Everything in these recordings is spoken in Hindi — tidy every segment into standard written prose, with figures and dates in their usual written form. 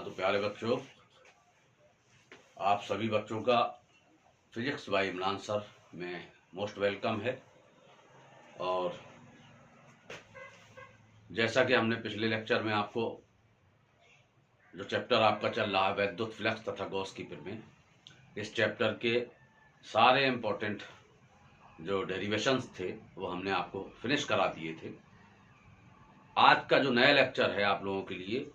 हाँ तो प्यारे बच्चों, आप सभी बच्चों का फिजिक्स बाय इमरान सर में मोस्ट वेलकम है। और जैसा कि हमने पिछले लेक्चर में आपको जो चैप्टर आपका चल रहा है वैद्युत फ्लक्स तथा गॉस की प्रमेय, इस चैप्टर के सारे इम्पोर्टेंट जो डेरिवेशंस थे वो हमने आपको फिनिश करा दिए थे। आज का जो नया लेक्चर है आप लोगों के लिए,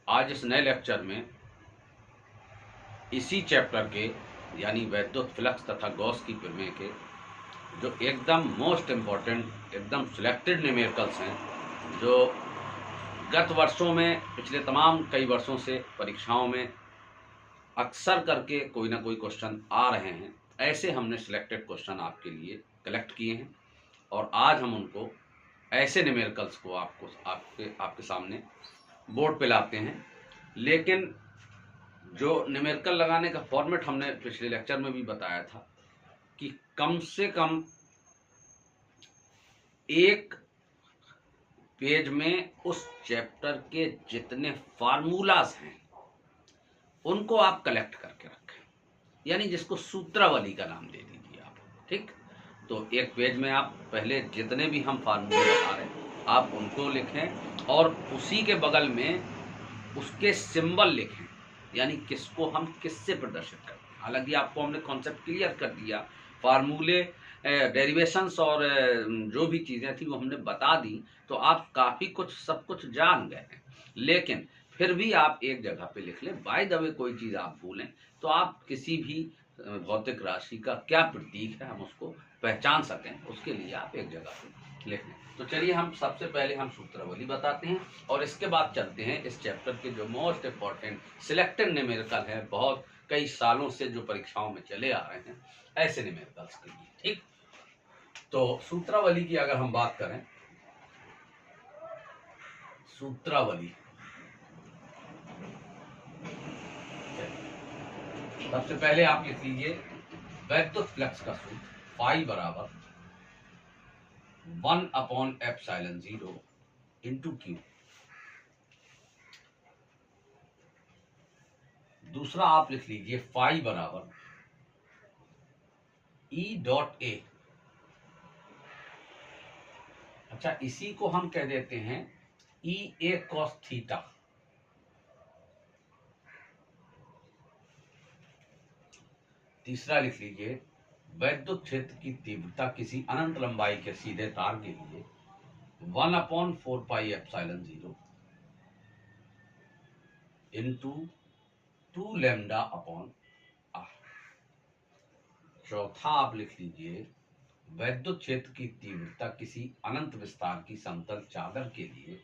आज इस नए लेक्चर में इसी चैप्टर के यानी वैद्युत फ्लक्स तथा गॉस की प्रमेय के जो एकदम मोस्ट इम्पॉर्टेंट एकदम सिलेक्टेड न्यूमेरिकल्स हैं, जो गत वर्षों में पिछले तमाम कई वर्षों से परीक्षाओं में अक्सर करके कोई ना कोई क्वेश्चन आ रहे हैं, ऐसे हमने सिलेक्टेड क्वेश्चन आपके लिए कलेक्ट किए हैं। और आज हम उनको ऐसे न्यूमेरिकल्स को आपके सामने बोर्ड पे लाते हैं। लेकिन जो न्यूमेरिकल लगाने का फॉर्मेट हमने पिछले लेक्चर में भी बताया था कि कम से कम एक पेज में उस चैप्टर के जितने फार्मूलाज हैं उनको आप कलेक्ट करके रखें, यानी जिसको सूत्रावली का नाम दे दीजिए आप। ठीक, तो एक पेज में आप पहले जितने भी हम फार्मूले बता रहे हैं आप उनको लिखें और उसी के बगल में उसके सिंबल लिखें, यानी किसको हम किससे प्रदर्शित करते हैं। हालांकि आपको हमने कॉन्सेप्ट क्लियर कर दिया, फार्मूले डेरिवेशंस और जो भी चीज़ें थी वो हमने बता दी, तो आप काफ़ी कुछ सब कुछ जान गए हैं। लेकिन फिर भी आप एक जगह पे लिख लें, बाय द वे कोई चीज़ आप भूलें तो आप किसी भी भौतिक राशि का क्या प्रतीक है हम उसको पहचान सकें, उसके लिए आप एक जगह पे लिख लें। तो चलिए हम सबसे पहले हम सूत्रावली बताते हैं और इसके बाद चलते हैं इस चैप्टर के जो मोस्ट इम्पॉर्टेंट सिलेक्टेड न्यूमेरिकल है, बहुत कई सालों से जो परीक्षाओं में चले आ रहे हैं, ऐसे न्यूमेरिकल्स के लिए। ठीक, तो सूत्रावली की अगर हम बात करें, सूत्रावली सबसे पहले आप लिख लीजिए वैद्युत फ्लक्स का सूत्र फाई बराबर 1/ε0 इंटू क्यू। दूसरा आप लिख लीजिए फाई बराबर E.A। अच्छा, इसी को हम कह देते हैं EA cos थीटा। तीसरा लिख लीजिए वैद्युत क्षेत्र की तीव्रता किसी अनंत लंबाई के सीधे तार के लिए 1/4πε0 इंटू 2λ/r। चौथा आप लिख लीजिए वैद्युत क्षेत्र की तीव्रता किसी अनंत विस्तार की समतल चादर के लिए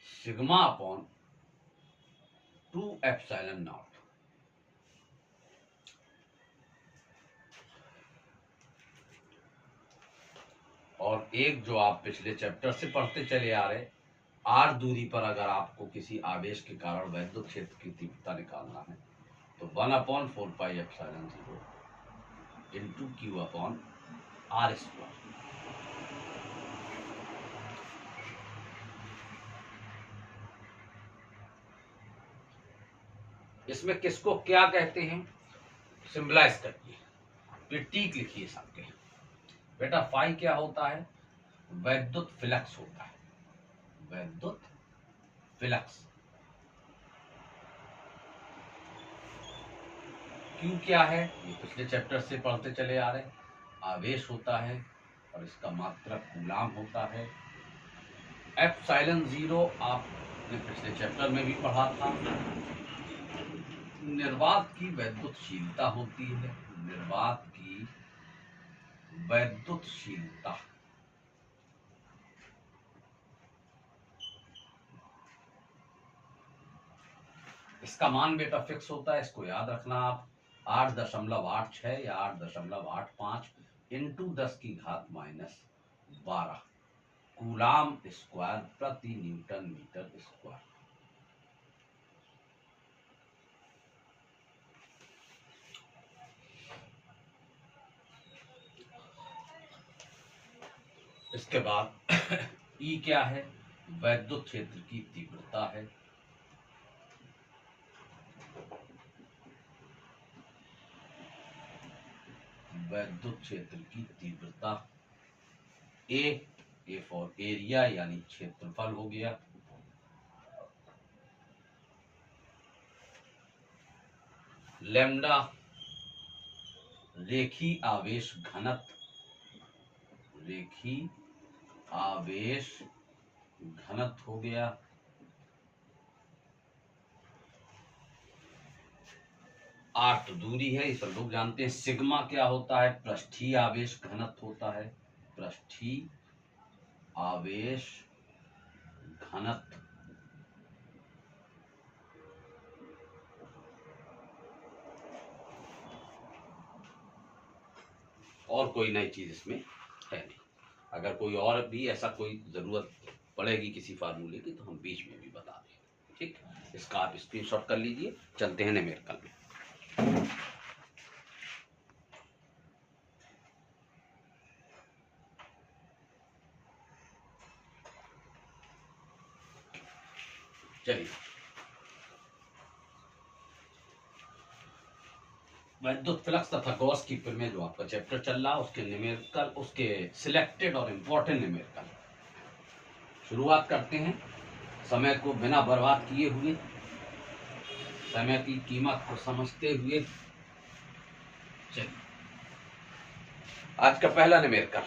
σ/2ε0। और एक जो आप पिछले चैप्टर से पढ़ते चले आ रहे, r दूरी पर अगर आपको किसी आवेश के कारण वैद्युत क्षेत्र की तीव्रता निकालना है तो 1/4πε0 इंटू Q/r²। इसमें किसको क्या कहते हैं सिंबलाइज करिए, प्रतीक लिखिए सबके। बेटा फाई क्या होता है? वैद्युत फ्लक्स होता है, वैद्युत फ्लक्स। क्यू क्या है? ये पिछले चैप्टर से पढ़ते चले आ रहे, आवेश होता है और इसका मात्रक कूलाम होता है। ε0 आपने पिछले चैप्टर में भी पढ़ा था, निर्वात की वैद्युतशीलता होती है, निर्वात की वैद्युतशीलता। इसका मान बेटा फिक्स होता है, इसको याद रखना आप, 8.86 या 8.85 इंटू 10⁻⁻12 कूलाम स्क्वायर प्रति न्यूटन मीटर स्क्वायर। इसके बाद ई क्या है? वैद्युत क्षेत्र की तीव्रता है, वैद्युत क्षेत्र की तीव्रता ए फॉर एरिया यानी क्षेत्रफल हो गया, लैम्डा रेखी आवेश घनत्व, रेखी आवेश घनत्व हो गया, आर तो दूरी है, ये सब लोग जानते हैं। सिग्मा क्या होता है? पृष्ठीय आवेश घनत्व होता है, पृष्ठीय आवेश घनत्व। और कोई नई चीज इसमें है नहीं। अगर कोई और भी ऐसा कोई जरूरत पड़ेगी किसी फार्मूले की तो हम बीच में भी बता देंगे। ठीक, इसका आप स्क्रीनशॉट कर लीजिए। चलते हैं न्यूमेरिकल में। चलिए, विद्युत फ्लक्स तथा गॉस की प्रमेय जो आपका चैप्टर चल रहा है उसके न्यूमेरिकल, उसके सिलेक्टेड और इम्पोर्टेंट न्यूमेरिकल शुरुआत करते हैं। समय को बिना बर्बाद किए हुए, समय की कीमत को समझते हुए। चलिए, आज का पहला न्यूमेरिकल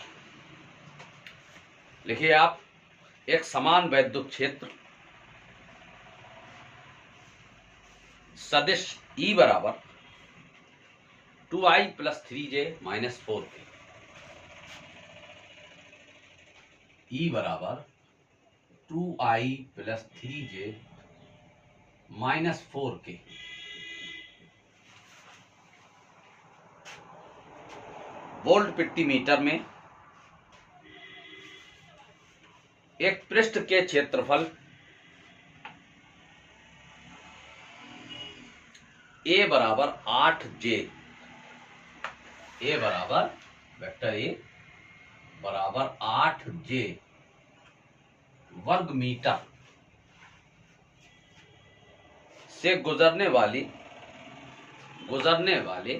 लिखिए आप। एक समान वैद्युत क्षेत्र सदिश E बराबर 2I + 3J - 4K, E बराबर 2I + 3J - 4K वोल्ट प्रति मीटर में एक पृष्ठ के क्षेत्रफल A बराबर 8J, A बराबर वेक्टर A बराबर 8J वर्ग मीटर से गुजरने वाले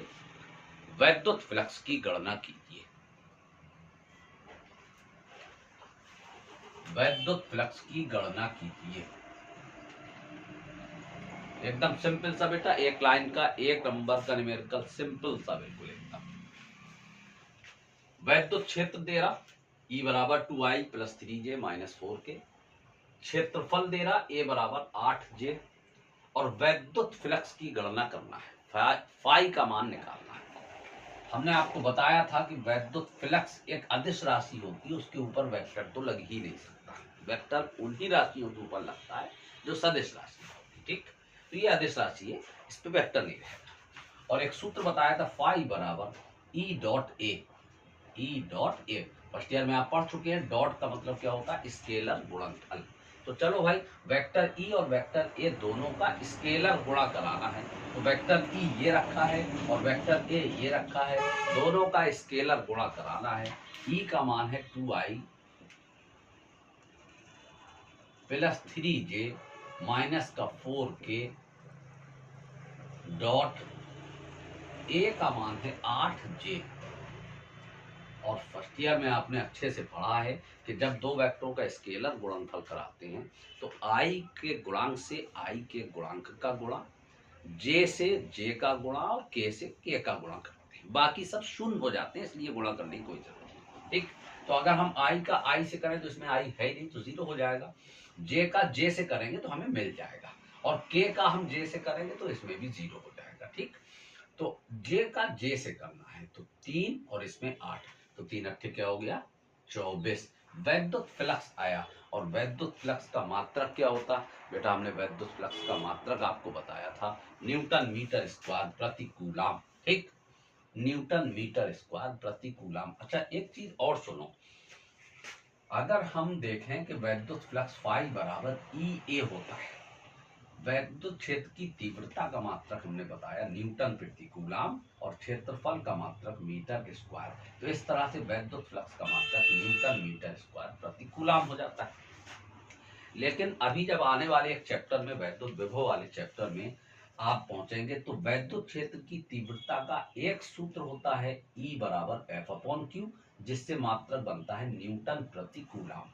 वैद्युत फ्लक्स की गणना कीजिए। वैद्युत फ्लक्स की गणना कीजिए। एकदम सिंपल सा बेटा, एक लाइन का, एक नंबर का न्यूमेरिकल, सिंपल सा बिल्कुल एकदम। वैद्युत क्षेत्र दे रहा E बराबर 2I + 3J - 4K, क्षेत्रफल दे रहा A बराबर 8J, और वैद्युत फ्लक्स की गणना करना है, फाई का मान निकालना है। हमने आपको बताया था कि वैद्युत फ्लक्स एक अदिश राशि होती है, उसके ऊपर वेक्टर तो लग ही नहीं सकता। वेक्टर उन्हीं राशियों के ऊपर लगता है जो सदिश राशि होती है। ठीक, तो ये अदिश राशि है, इस पे वेक्टर नहीं रहेगा। और एक सूत्र बताया था, फाई बराबर E.A, E.A फर्स्ट ईयर में आप पढ़ चुके हैं। डॉट का मतलब क्या होता है? स्केलर गुणनफल। तो चलो भाई, वेक्टर E और वेक्टर A दोनों का स्केलर गुणा कराना है। तो वेक्टर E ये रखा है और वेक्टर A ये रखा है, दोनों का स्केलर गुणा कराना है। E का मान है 2I + 3J - 4K dot A का मान है 8J। और फर्स्ट ईयर में आपने अच्छे से पढ़ा है कि जब दो वेक्टरों का स्केलर गुणनफल कराते हैं तो I के गुणांक से I के गुणांक का गुणा, J से J का गुणा और K से K का गुणा करते हैं। बाकी सब शून्य हो जाते हैं, इसलिए गुणा करने की कोई जरूरत नहीं। ठीक, तो अगर हम I का I से करें तो इसमें I है नहीं तो 0 हो जाएगा। J का J से करेंगे तो हमें मिल जाएगा, और K का हम J से करेंगे तो इसमें भी 0 हो जाएगा। ठीक, तो J का J से करना है तो 3 और इसमें 8, तो 3 8 क्या हो गया? 24 वैद्युत फ्लक्स आया। और वैद्युत फ्लक्स का मात्रक क्या होता बेटा? हमने वैद्युत फ्लक्स का मात्रक आपको बताया था, न्यूटन मीटर स्क्वायर प्रति कूलाम। ठीक, न्यूटन मीटर स्क्वायर प्रति कूलाम। अच्छा, एक चीज और सुनो, अगर हम देखें कि वैद्युत फ्लक्स फाई बराबर EA होता है, वैद्युत क्षेत्र की तीव्रता का मात्रक हमने बताया न्यूटन प्रति कूलाम और क्षेत्रफल का मात्रक मीटर स्क्वायर। तो इस तरह से वैद्युत फ्लक्स का मात्रक न्यूटन मीटर स्क्वायर प्रति कूलाम हो जाता है। लेकिन अभी जब आने वाले एक चैप्टर में, वैद्युत विभव वाले चैप्टर में, आप पहुंचेंगे तो वैद्युत क्षेत्र की तीव्रता का एक सूत्र होता है E बराबर F/Q, जिससे मात्रक बनता है न्यूटन प्रति कूलम।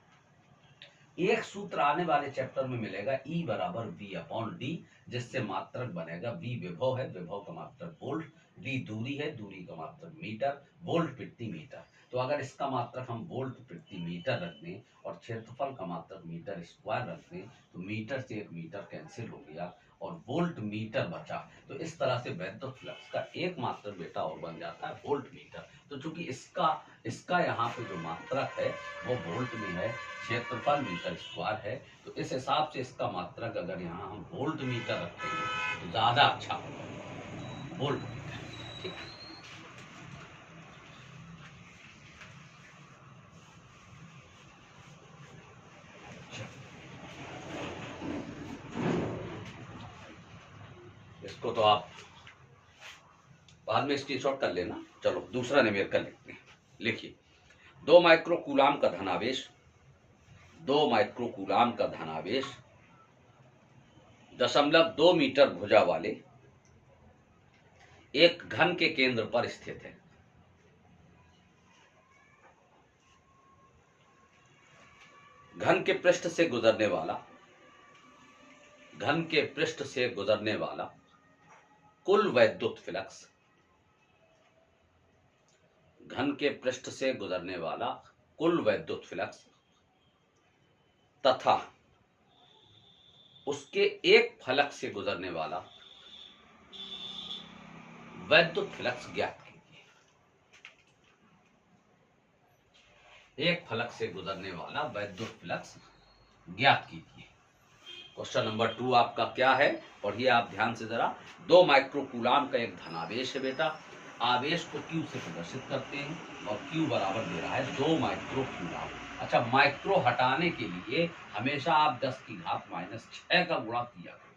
एक सूत्र आने वाले चैप्टर में मिलेगा E बराबर V/D, जिससे मात्रक बनेगा V विभव है, विभव का मात्रक वोल्ट, D दूरी है, दूरी का मात्रक मीटर, वोल्ट प्रति मीटर। तो अगर इसका मात्रक हम वोल्ट प्रति मीटर रख दें और क्षेत्रफल का मात्रक मीटर स्क्वायर रख दें तो मीटर से एक मीटर कैंसिल हो गया और वोल्ट मीटर बचा। तो इस तरह से वैद्युत फ्लक्स का एक मात्रक बेटा और बन जाता है वोल्ट मीटर। तो चूंकि इसका यहाँ पे जो मात्रक है वो वोल्ट में है, क्षेत्रफल मीटर स्क्वायर है, तो इस हिसाब से इसका मात्रक अगर यहाँ हम वोल्ट मीटर रखेंगे तो ज्यादा अच्छा होगा, वोल्ट मीटर। ठीक, इसको तो आप बाद में स्क्रीनशॉट कर लेना। चलो दूसरा न्यूमेरिकल लिखते हैं। लिखिए 2 माइक्रोकूलाम का धनावेश 2 माइक्रोकूलाम का धनावेश 0.2 मीटर भुजा वाले एक घन के केंद्र पर स्थित है। घन के पृष्ठ से गुजरने वाला कुल वैद्युत फ्लक्स, घन के पृष्ठ से गुजरने वाला कुल वैद्युत फ्लक्स तथा उसके एक फलक से गुजरने वाला वैद्युत फ्लक्स ज्ञात कीजिए। एक फलक से गुजरने वाला वैद्युत फ्लक्स ज्ञात कीजिए। क्वेश्चन नंबर 2 आपका क्या है, पढ़िए आप ध्यान से जरा। 2 माइक्रोकूलाम का एक धनावेश है बेटा, आवेश को Q से प्रदर्शित करते हैं और Q बराबर दे रहा है 2 माइक्रोकूलाम। अच्छा, माइक्रो हटाने के लिए हमेशा आप 10⁻⁻6 का गुणा किया करो।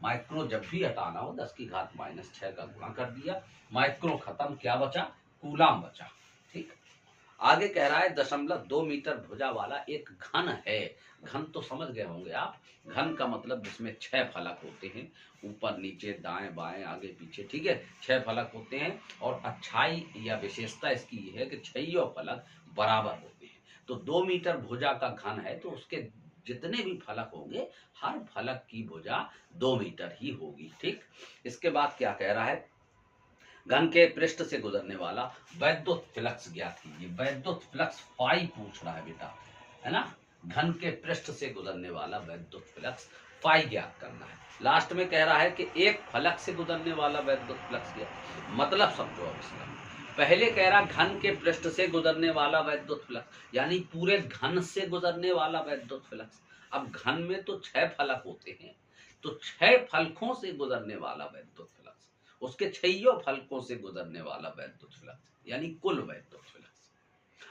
माइक्रो जब भी हटाना हो 10⁻⁻6 का गुणा कर दिया, माइक्रो खत्म, क्या बचा? कूलाम बचा। ठीक, आगे कह रहा है 0.2 मीटर भुजा वाला एक घन है। घन तो समझ गए होंगे आप, घन का मतलब जिसमें 6 फलक होते हैं, ऊपर नीचे दाएं बाएं आगे पीछे। ठीक है, 6 फलक होते हैं और अच्छाई या विशेषता इसकी ये है कि 6 फलक बराबर होते हैं। तो 2 मीटर भुजा का घन है तो उसके जितने भी फलक होंगे हर फलक की भुजा 2 मीटर ही होगी। ठीक, इसके बाद क्या कह रहा है, घन के पृष्ठ से गुजरने वाला वैद्युत फ्लक्स ज्ञात कीजिए। वैद्युत फ्लक्स फाई पूछ रहा है बेटा, है ना। घन के पृष्ठ से गुजरने वाला वैद्युत फ्लक्स फाई ज्ञात करना है। लास्ट में कह रहा है कि एक फलक से गुजरने वाला वैद्युत फ्लक्स ज्ञात। मतलब समझो अब इसका, पहले कह रहा घन के पृष्ठ से गुजरने वाला वैद्युत फ्लक्स, यानी पूरे घन से गुजरने वाला वैद्युत फ्लक्स। अब घन में तो 6 फलक होते हैं, तो 6 फलकों से गुजरने वाला वैद्युत फ्लक्स, उसके 6 फलकों से गुजरने वाला वैद्युत फ्लक्स, यानी कुल वैद्युत फ्लक्स।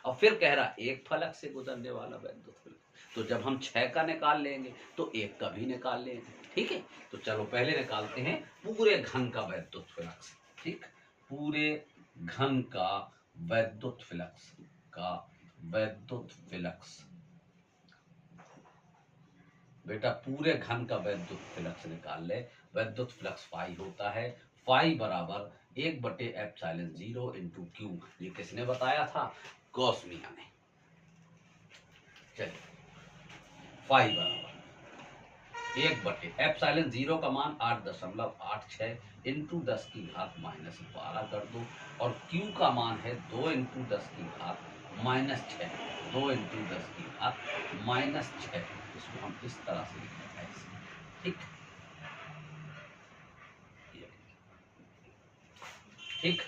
और फिर कह रहा एक फलक से गुजरने वाला वैद्युत फ्लक्स, तो जब हम 6 का निकाल लेंगे तो 1 का भी निकाल लेंगे। ठीक है, तो चलो पहले निकालते हैं पूरे घन का वैद्युत फ्लक्स। ठीक, पूरे घन का वैद्युत फ्लक्स बेटा, पूरे घन का वैद्युत फ्लक्स निकाल ले। वैद्युत फ्लक्स फाई होता है, फाई बराबर 1/ε0 इंटू क्यू। ये किसने बताया था? गॉस मियां ने। चलिए, फाई बराबर 1/ε0 का मान 8.86 इंटू 10⁻⁻12 कर दो, और क्यू का मान है 2 इंटू 10⁻⁻6, 2 इंटू 10⁻⁻6। इसको हम इस तरह से लिखेंगे। ठीक, ठीक,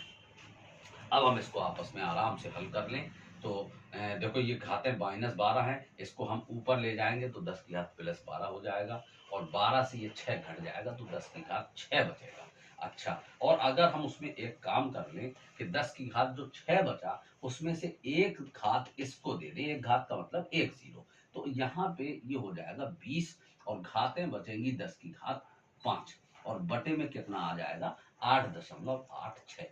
अब हम इसको आपस में आराम से हल कर लें। तो देखो ये घातें -12 हैं, इसको हम ऊपर ले जाएंगे तो 10⁻+12 हो जाएगा, और 12 से ये 6 घट जाएगा तो 10⁻6 बचेगा। अच्छा, और अगर हम उसमें एक काम कर लें कि 10⁻, जो 6 बचा उसमें से एक घात इसको दे दें, एक घात का मतलब 1 0, तो यहाँ पे ये हो जाएगा 20, और घातें बचेंगी 10⁻5, और बटे में कितना आ जाएगा? 8.86।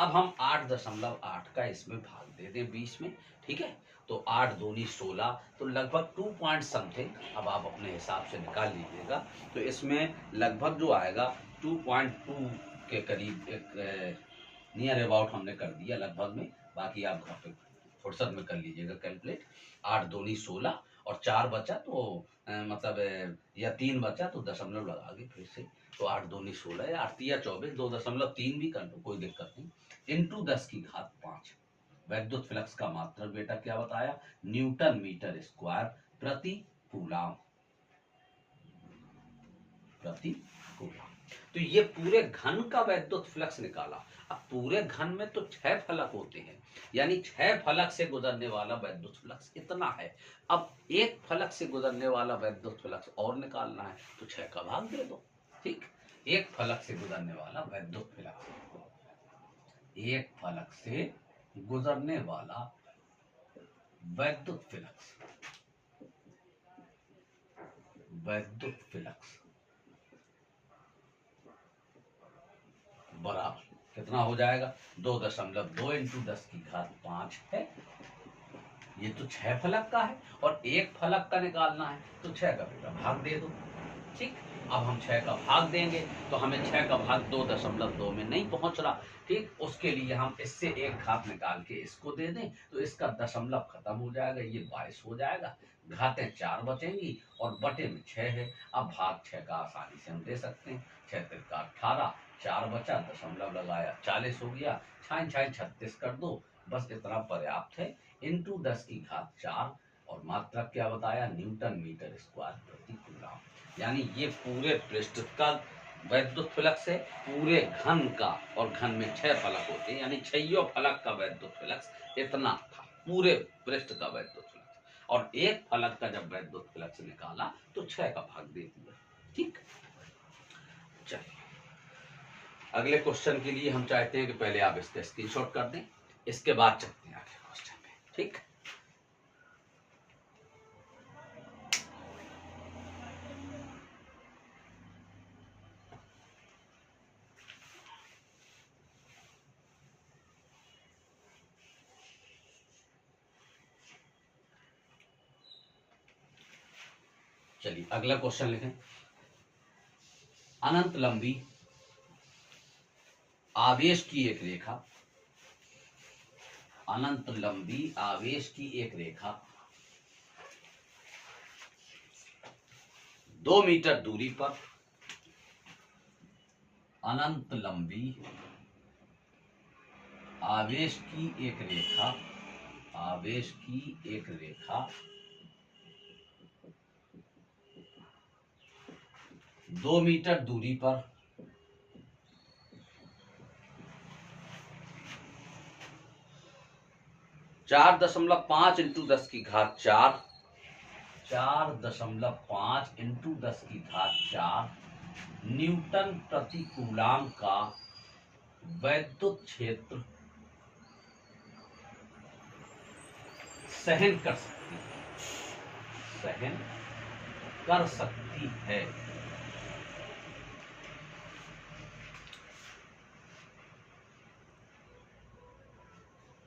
अब हम 8.8 का इसमें भाग दे दें 20 में, ठीक है। तो 8 दूनी 16, तो लगभग 2 पॉइंट समथिंग, अब आप अपने हिसाब से निकाल लीजिएगा। तो इसमें लगभग जो आएगा 2.2 के करीब, एक नियर अबाउट हमने कर दिया लगभग में, बाकी आप घर पे फुर्सत में कर लीजिएगा कैलकुलेट। 8 दूनी 16 और 4 बचा तो मतलब या 3 बचा तो दशमलव लगा के फिर से, तो 8 दूनी 16 या 8 या 24, 2.3 भी कर लो, कोई दिक्कत नहीं। इंटू 10⁵ वैद्युत फ्लक्स का मात्रक बेटा क्या बताया, न्यूटन मीटर स्क्वायर प्रति कूलाम, प्रति कूलाम। तो ये पूरे घन का वैद्युत फ्लक्स निकाला। अब पूरे घन में तो 6 फलक होते हैं, यानी 6 फलक से गुजरने वाला वैद्युत फ्लक्स इतना है। अब एक फलक से गुजरने वाला वैद्युत फ्लक्स और निकालना है, तो 6 का भाग दे दो, ठीक। एक फलक से गुजरने वाला वैद्युत फ्लक्स, एक फलक से गुजरने वाला वैद्युत फ्लक्स, वैद्युत फ्लक्स बराबर कितना हो जाएगा, 2.2 इंटू 10⁵ है। ये तो 6 फलक का है और एक फलक का निकालना है, तो 6 का बेटा भाग दे दो, ठीक। अब हम 6 का भाग देंगे तो हमें 6 का भाग 2.2 में नहीं पहुंच रहा, ठीक। उसके लिए हम इससे एक घात निकाल के इसको दे दें, तो इसका दशमलव खत्म हो जाएगा, ये 22 हो जाएगा, घातें 4 बचेंगी और बटे में 6 है। अब भाग 6 का आसानी से हम दे सकते हैं, 6 तिरका 18, 4 बचा, दशमलव लगाया, 40 हो गया, छाई छाई 36 कर दो, बस इतना पर्याप्त है। इंटू 10⁵4 और मात्रक क्या बताया, न्यूटन मीटर स्क्वायर प्रति कूलाम। यानी ये पूरे पृष्ठ का वैद्युत फ्लक्स है, पूरे घन का, और घन में 6 फलक होते हैं, यानी 6 फलक का वैद्युत फ्लक्स इतना था, पूरे पृष्ठ का वैद्युत फ्लक्स। और एक फलक का जब वैद्युत फ्लक्स निकाला तो 6 का भाग दे दिया, ठीक। चलिए अगले क्वेश्चन के लिए हम चाहते हैं कि पहले आप इसका स्क्रीनशॉट कर दें, इसके बाद चलते हैं अगले क्वेश्चन पे, ठीक। चलिए अगला क्वेश्चन लिखें। अनंत लंबी आवेश की एक रेखा, अनंत लंबी आवेश की एक रेखा 2 मीटर दूरी पर, अनंत लंबी आवेश की एक रेखा, आवेश की एक रेखा 2 मीटर दूरी पर 4.5 इंटू 10⁴, 4.5 इंटू 10⁴ न्यूटन प्रति कूलाम का वैद्युत क्षेत्र सहन कर सकती है, सहन कर सकती है।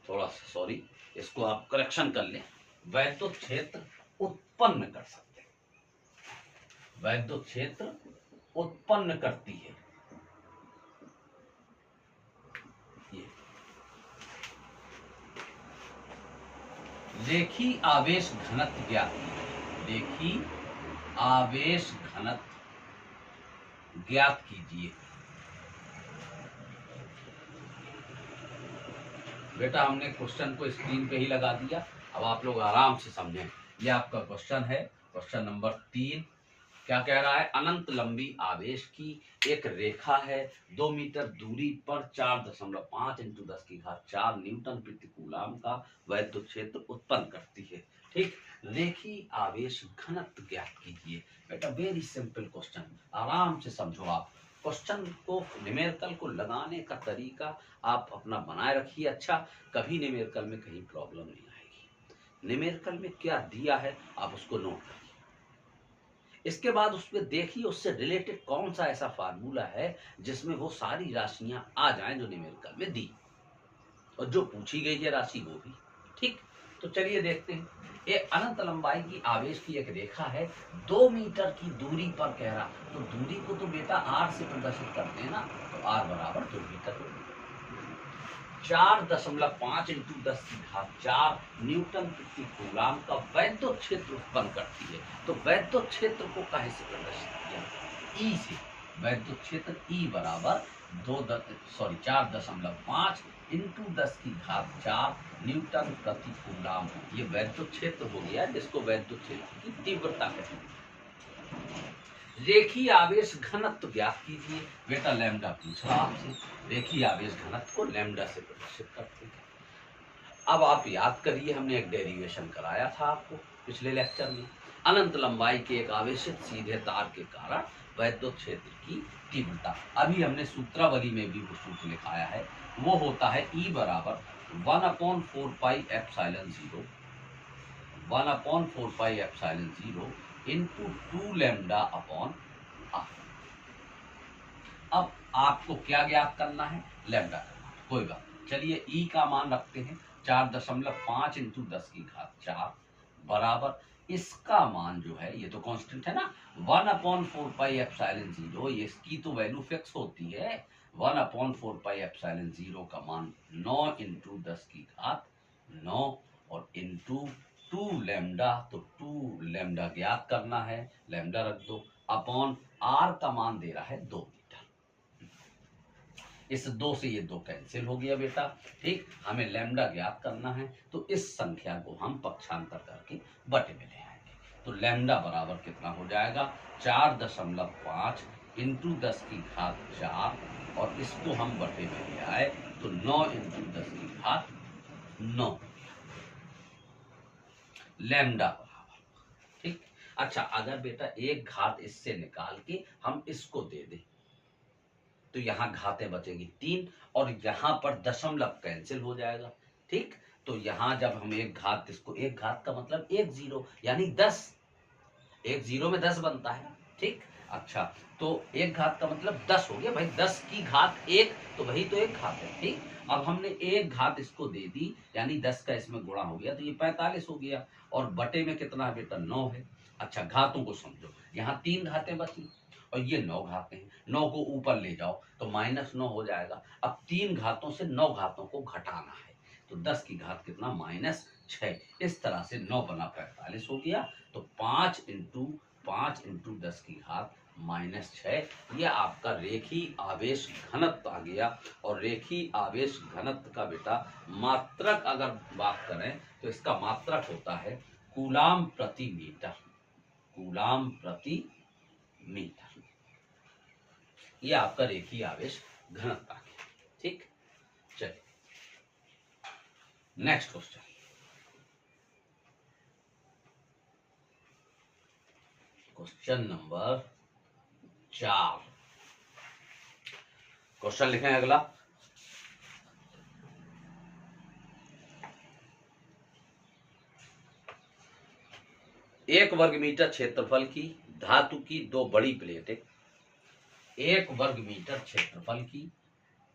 थोड़ा सा सॉरी, इसको आप करेक्शन कर लें, वैद्युत क्षेत्र उत्पन्न कर सकते हैं, वैद्युत क्षेत्र उत्पन्न करती है। ये रेखी आवेश घनत्व ज्ञात कीजिए, रेखी आवेश घनत्व ज्ञात कीजिए। बेटा हमने क्वेश्चन को स्क्रीन पे ही लगा दिया, अब आप लोग आराम से समझें। ये आपका क्वेश्चन है, क्वेश्चन नंबर 3। क्या कह रहा है, अनंत लंबी आवेश की एक रेखा है, 2 मीटर दूरी पर 4.5 इंटू 10⁴ न्यूटन प्रति कूलाम का वैद्युत क्षेत्र उत्पन्न करती है, ठीक। रेखी आवेश घनत्व ज्ञात कीजिए। बेटा वेरी सिंपल क्वेश्चन, आराम से समझो आप। क्वेश्चन को न्यूमेरिकल को लगाने का तरीका आप अपना बनाए रखिए, अच्छा, कभी न्यूमेरिकल में कहीं प्रॉब्लम नहीं आएगी। न्यूमेरिकल में क्या दिया है आप उसको नोट करिए, इसके बाद उसमें देखिए उससे रिलेटेड कौन सा ऐसा फार्मूला है जिसमें वो सारी राशियां आ जाएं जो न्यूमेरिकल में दी। और जो पूछी गई है राशि वो भी। ठीक, तो चलिए देखते हैं। ये अनंत लंबाई की आवेश की एक रेखा है, 2 मीटर की दूरी पर कह रहा, तो दूरी को तो बेटा r से प्रदर्शित करते हैं ना, तो r बराबर 2 मीटर हो। 4.5 इंटू 10⁴ न्यूटन प्रति कूलाम का वैद्युत क्षेत्र उत्पन्न करती है। तो वैद्युत क्षेत्र को काहे से प्रदर्शित किया, ई से। वैद्युत क्षेत्र ई बराबर 4.5 इंटू 10⁴ न्यूटन प्रति कूलाम, ये वैद्युत क्षेत्र हो गया, जिसको वैद्युत क्षेत्र की तीव्रता कहते हैं। रेखीय आवेश घनत्व ज्ञात कीजिए। बेटा लैम्डा पूछ रहा आपसे, रेखीय आवेश घनत्व को लैम्डा से प्रदर्शित करते हैं। अब आप याद करिए, हमने एक डेरिवेशन कराया था आपको पिछले लेक्चर में। अनंत लंबाई के एक आवेशित सीधे तार के कारण वैद्युत क्षेत्र की तीव्रता, अभी हमने सूत्रावली में भी वो सूत्र लिखाया है, वो होता है E बराबर 1/4 pi epsilon 0 1/4 pi epsilon 0 into 2 lambda upon r। अब आपको क्या ज्ञात करना है, लैम्डा करना है, कोई बात नहीं। चलिए E का मान रखते हैं 4.5 इंटू 10⁴ बराबर, इसका मान जो है, ये तो कांस्टेंट है ना, 1/4 पाई एप्सिलॉन 0, इसकी तो वैल्यू फिक्स होती है। 1/4 पाई एप्सिलॉन 0 का मान 9 इंटू 10⁹ और इंटू 2 लैम्डा, तो 2 लैम्डा ज्ञात करना है, लैम्डा रख दो, अपॉन r का मान दे रहा है 2 मीटर। इस 2 से ये 2 कैंसिल हो गया बेटा। ठीक, हमें लैम्डा ज्ञात करना है, तो इस संख्या को हम पक्षांतर करके बटे में ले आएंगे। तो लैम्डा बराबर कितना हो जाएगा, 4.5 इंटू 10⁴, और इसको हम बटे में ले आए तो 9 इंटू 10⁹ लैम्डा बराबर। ठीक, अच्छा, अगर बेटा एक घात इससे निकाल के हम इसको दे दें, तो यहाँ घातें बचेगी 3, और यहाँ पर दशमलव कैंसिल हो जाएगा। ठीक, तो यहाँ जब हम एक घात, इसको एक घात का मतलब 1 0 यानी 10, 1 0 में 10 बनता है। ठीक, अच्छा, तो एक घात का मतलब 10 हो गया भाई, 10 की घात 1, तो वही तो एक घात है। ठीक, अब हमने एक घात इसको दे दी, यानी 10 का इसमें गुणा हो गया, तो ये 45 हो गया, और बटे में कितना है बेटा, 9 है। अच्छा, घातों को समझो, यहाँ 3 घातें बची और ये 9 घातें हैं, 9 को ऊपर ले जाओ तो -9 हो जाएगा। अब 3 घातों से 9 घातों को घटाना है, तो 10 की घात कितना, -6। इस तरह से 9 बना 45 हो गया, तो 5 इंटू 10⁻⁻⁶, यह आपका रेखीय आवेश घनत्व आ गया। और रेखीय आवेश घनत्व का बेटा मात्रक अगर बात करें, तो इसका मात्रक होता है कूलाम प्रति मीटर, कूलाम प्रति मीटर। यह आपका रेखीय आवेश घनत्व आ गया। ठीक, चलिए next question. Question number 4, question लिखें अगला। एक वर्ग मीटर क्षेत्रफल की धातु की 2 बड़ी प्लेटें, 1 वर्ग मीटर क्षेत्रफल की,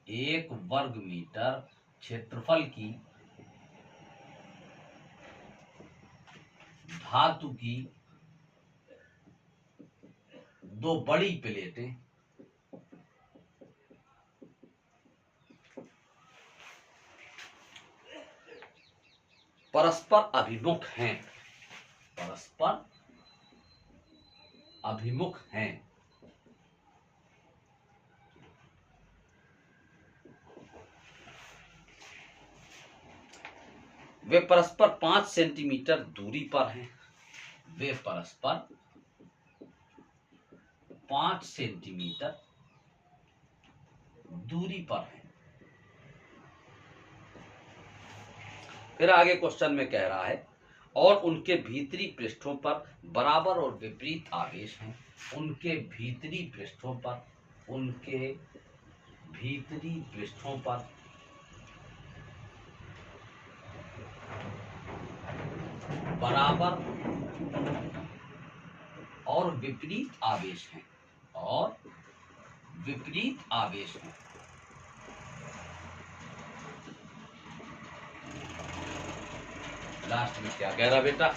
1 वर्ग मीटर क्षेत्रफल की धातु की 2 बड़ी प्लेटें परस्पर अभिमुख हैं, परस्पर अभिमुख हैं, वे परस्पर 5 सेंटीमीटर दूरी पर हैं, वे परस्पर 5 सेंटीमीटर दूरी पर हैं। फिर आगे क्वेश्चन में कह रहा है, और उनके भीतरी पृष्ठों पर बराबर और विपरीत आवेश हैं, उनके भीतरी पृष्ठों पर, उनके भीतरी पृष्ठों पर बराबर और विपरीत आवेश हैं, और विपरीत आवेश हैं। लास्ट में क्या कह रहा बेटा,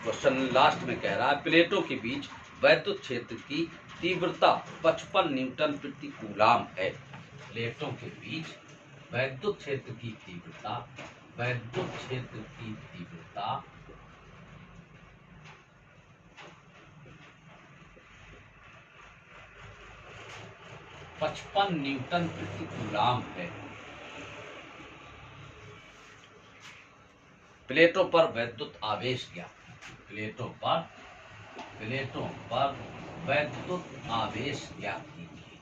क्वेश्चन लास्ट में कह रहा है प्लेटों के बीच वैद्युत क्षेत्र की तीव्रता 55 न्यूटन प्रति कूलाम है। प्लेटों के बीच वैद्युत क्षेत्र की तीव्रता 55 न्यूटन प्रति कूलाम है। प्लेटों पर वैद्युत आवेश ज्ञात कीजिए। प्लेटों पर वैद्युत आवेश ज्ञात कीजिए।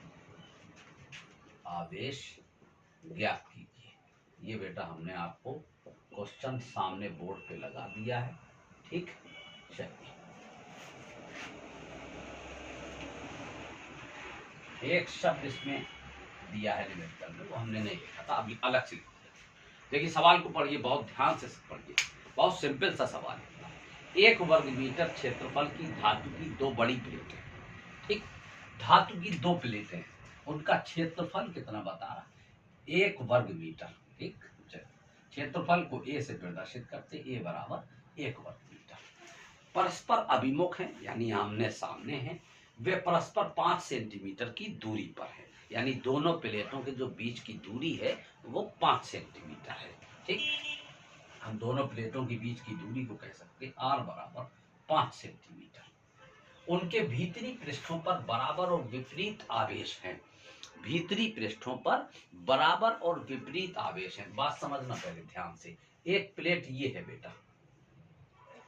आवेश ज्ञात कीजिए। ये बेटा हमने आपको क्वेश्चन सामने बोर्ड पे लगा दिया है। ठीक, चलिए एक शब्द इसमें दिया है लिमिट करने को, हमने नहीं लिखा था, अभी अलग से लिखा। देखिए सवाल को पढ़िए, बहुत ध्यान से पढ़िए, बहुत सिंपल सा सवाल है। 1 वर्ग मीटर क्षेत्रफल की धातु की 2 बड़ी प्लेटें, ठीक, धातु की 2 प्लेटें, उनका क्षेत्रफल कितना बता रहा, 1 वर्ग मीटर। ठीक, क्षेत्रफल को ए से प्रदर्शित करते, ए बराबर 1 वर्ग मीटर। परस्पर अभिमुख हैं, यानी आमने सामने हैं। वे परस्पर 5 सेंटीमीटर की दूरी पर है, यानी दोनों प्लेटों के जो बीच की दूरी है वो 5 सेंटीमीटर है। ठीक, हम दोनों प्लेटों के बीच की दूरी को कह सकते हैं आर बराबर 5 सेंटीमीटर। उनके भीतरी पृष्ठों पर बराबर और विपरीत आवेश हैं। भीतरी पृष्ठों पर बराबर और विपरीत आवेश हैं। बात समझना पहले ध्यान से। एक प्लेट ये है बेटा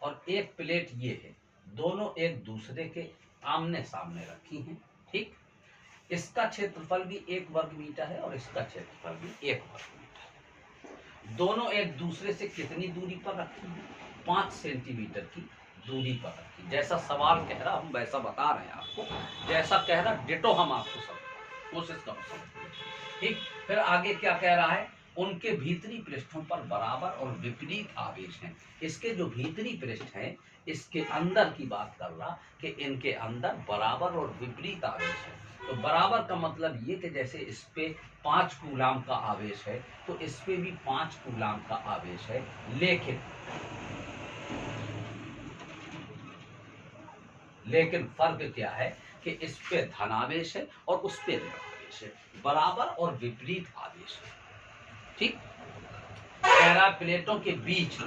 और एक प्लेट ये है, दोनों एक दूसरे के आमने सामने रखी हैं। ठीक, इसका क्षेत्रफल भी 1 वर्ग मीटर है और इसका क्षेत्रफल भी 1 वर्ग मीटर है। दोनों एक दूसरे से कितनी दूरी पर रखी हैं, 5 सेंटीमीटर की दूरी पर रखी। जैसा सवाल कह रहा हम वैसा बता रहे हैं आपको, जैसा कह रहा डिटो हम आपको सब कोशिश करो समझ। ठीक, फिर आगे क्या कह रहा है, उनके भीतरी पृष्ठों पर बराबर और विपरीत आवेश हैं। इसके जो भीतरी पृष्ठ हैं, इसके अंदर की बात कर रहा कि इनके अंदर बराबर और विपरीत आवेश है। तो बराबर का मतलब ये कि जैसे इस पे 5 कूलाम का आवेश है तो इस पे भी 5 कूलाम का आवेश है, लेकिन फर्क क्या है कि इस पे धनावेश है और उस पे ऋणावेश है, बराबर और विपरीत आवेश है। ठीक, कह रहा प्लेटों के बीच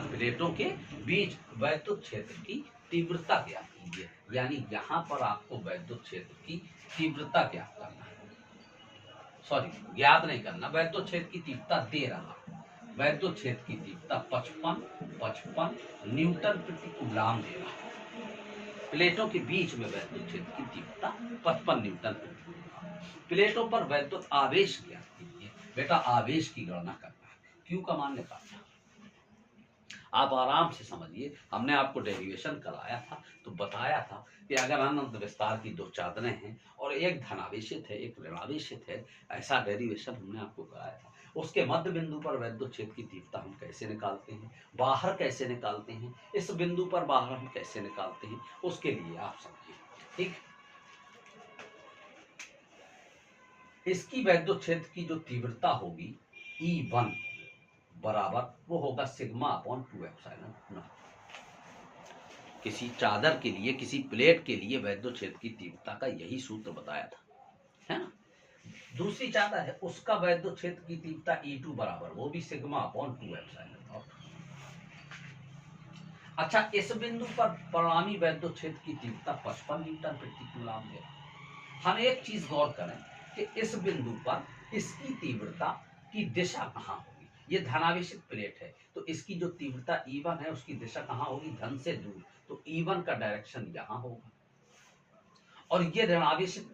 वैद्युत क्षेत्र की तीव्रता क्या कीजिए, यानी यहां पर आपको वैद्युत क्षेत्र की तीव्रता क्या करना है, सॉरी ज्ञात नहीं करना, वैद्युत क्षेत्र की तीव्रता दे रहा। वैद्युत क्षेत्र की तीव्रता 55 न्यूटन प्रति कूलाम दे रहा। प्लेटों के बीच में वैद्युत क्षेत्र की तीव्रता 55 न्यूटन प्रति कूलाम। प्लेटों पर वैद्युत आवेश ज्ञात कीजिए। बेटा आवेश की गणना करना है, क्यू का मान निकालना। आप आराम से समझिए, हमने आपको डेरिवेशन कराया था तो बताया था कि अगर अनंत विस्तार की 2 चादरें हैं और एक धनावेशित है एक ऋणावेशित है, ऐसा डेरिवेशन हमने आपको कराया था। उसके मध्य बिंदु पर वैद्युत क्षेत्र की तीव्रता हम कैसे निकालते हैं, बाहर कैसे निकालते हैं, इस बिंदु पर बाहर हम कैसे निकालते हैं, उसके लिए आप समझिए। ठीक, इसकी वैद्युत क्षेत्र की जो तीव्रता होगी E1 बराबर वो होगा सिग्मा अपॉन 2 एप्सिलॉन नॉट। किसी चादर के लिए, किसी प्लेट के लिए वैद्युत क्षेत्र की तीव्रता का यही सूत्र बताया था, है ना। दूसरी चादर है उसका वैद्युत क्षेत्र की तीव्रता E2 बराबर वो भी सिग्मा अपॉन 2 एप्सिलॉन नॉट। अच्छा, इस बिंदु पर परिणामी वैद्युत क्षेत्र की तीव्रता 55 न्यूटन प्रति कूलाम है। हम एक चीज गौर करें कि इस बिंदु पर इसकी तीव्रता की दिशा कहाँ होगी। ये धनावेशित प्लेट है तो इसकी जो तीव्रता E1 है उसकी दिशा कहाँ होगी, धन से दूर, तो E1 का डायरेक्शन यहाँ होगा। और ये ऋणावेशित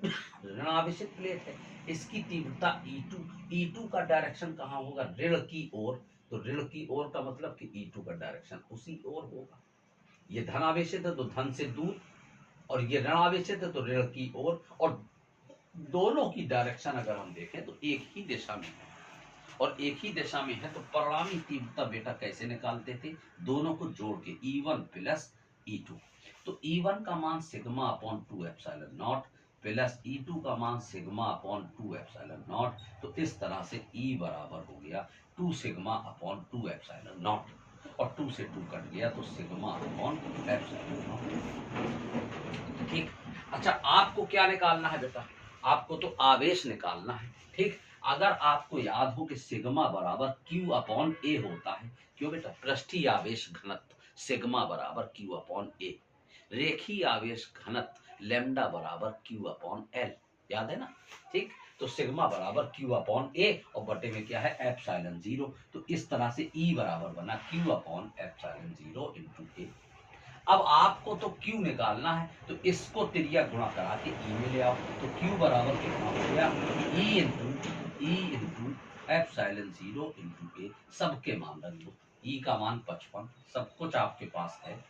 प्लेट है, इसकी तीव्रता E2 का डायरेक्शन कहाँ होगा, ऋण की ओर। तो ऋण की ओर का मतलब कि E2 का डायरेक्शन उसी ओर होगा। ये धनावेशित है तो धन से दूर, और ये ऋणावेशित है तो ऋण की ओर, और दोनों की डायरेक्शन अगर हम देखें तो एक ही दिशा में है, और एक ही दिशा में है तो परिणामी तीव्रता बेटा कैसे निकालते थे, दोनों को जोड़ के E1 प्लस E2। तो E1 का मान sigma upon 2 epsilon not plus E2 का मान सिग्मा अपॉन 2 एप्सिलॉन नॉट। तो इस तरह से E बराबर हो गया 2 सिग्मा अपॉन 2 एप्सिलॉन नॉट। और 2 से 2 कट गया तो सिग्मा अपॉन एप्सिलॉन नॉट। ठीक। अच्छा, आपको क्या निकालना है बेटा? आपको तो आवेश निकालना है। ठीक। अगर आपको याद हो कि सिग्मा बराबर क्यू अपॉन ए होता है, क्यों बेटा? पृष्ठीय आवेश घनत्व सिग्मा बराबर क्यू अपॉन ए, रेखीय आवेश घनत्व लैम्डा बराबर क्यू अपॉन एल, याद है ना? ठीक। तो सिग्मा बराबर क्यू अपॉन ए और बटे में क्या है? Epsilon zero. तो इस तरह से ई बराबर बना Q upon epsilon zero into A. अब आपको तो Q निकालना है, तो इसको त्रिज्या गुणा करा के E में ले आओ, तो Q बराबर कितना हो गया? E into epsilon zero into A, सबके मान रख दो। E का मान 55, सब कुछ आपके पास है,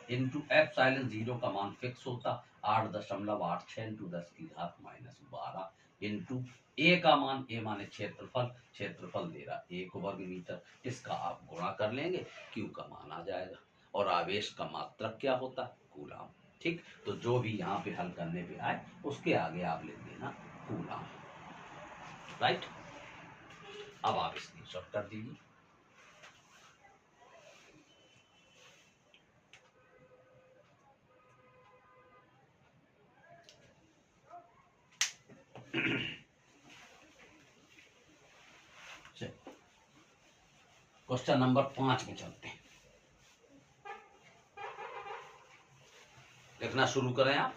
इंटू एप्सिलॉन जीरो का मान फिक्स होता 8.86 इंटू 10 की घात -12 इंटू ए का मान, ए माने क्षेत्रफल, क्षेत्रफल दे रहा 1 वर्ग मीटर, इसका आप गुणा कर लेंगे, क्यू का मान आ जाएगा। और आवेश का मात्रक क्या होता? कूलाम। ठीक। तो जो भी यहाँ पे हल करने पे आए उसके आगे आप लिख देना कूलाम। राइट। अब आप स्क्रीनशॉट कर दीजिए। क्वेश्चन नंबर 5 में चलते हैं। लिखना शुरू करें आप।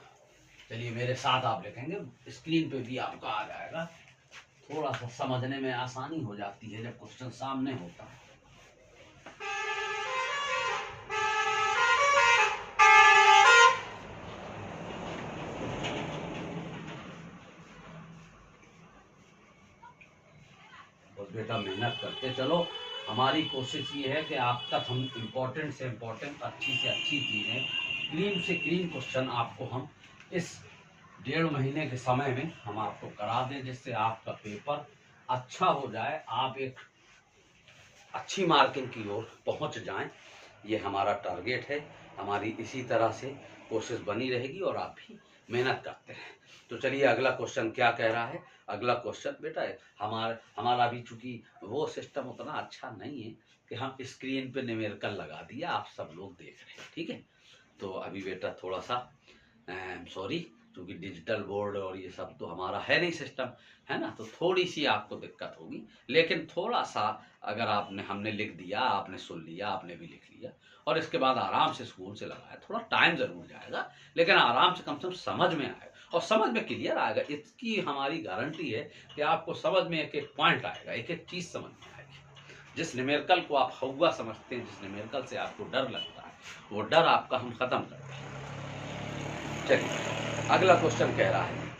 चलिए मेरे साथ आप लिखेंगे, स्क्रीन पे भी आपका आ जाएगा। थोड़ा सा समझने में आसानी हो जाती है जब क्वेश्चन सामने होता है। बस बेटा मेहनत करते चलो। हमारी कोशिश ये है कि आप तक हम इम्पोर्टेंट से इम्पोर्टेंट, अच्छी से अच्छी चीज़ें, क्लीन से क्लीन क्वेश्चन आपको हम इस 1.5 महीने के समय में हम आपको करा दें, जिससे आपका पेपर अच्छा हो जाए, आप एक अच्छी मार्किंग की ओर पहुंच जाएं। ये हमारा टारगेट है। हमारी इसी तरह से कोशिश बनी रहेगी और आप भी मेहनत करते रहें। तो चलिए अगला क्वेश्चन क्या कह रहा है। अगला क्वेश्चन बेटा हमारा भी चूंकि वो सिस्टम उतना अच्छा नहीं है कि हम स्क्रीन पे न्यूमेरिकल लगा दिया, आप सब लोग देख रहे हैं। ठीक है। तो अभी बेटा थोड़ा सा सॉरी, क्योंकि डिजिटल बोर्ड और ये सब तो हमारा है नहीं सिस्टम, है ना, तो थोड़ी सी आपको दिक्कत होगी। लेकिन थोड़ा सा अगर हमने लिख दिया, आपने सुन लिया, आपने भी लिख लिया और इसके बाद आराम से स्कूल से लगाया, थोड़ा टाइम जरूर जाएगा लेकिन आराम से कम समझ में आएगा और समझ में क्लियर आएगा। इसकी हमारी गारंटी है कि आपको समझ में एक एक पॉइंट आएगा, एक एक चीज समझ में आएगी। जिस न्यूमेरिकल को आप हौवा समझते हैं, जिस न्यूमेरिकल से आपको डर लगता है, वो डर आपका हम खत्म कर दें। चलिए अगला क्वेश्चन कह रहा है,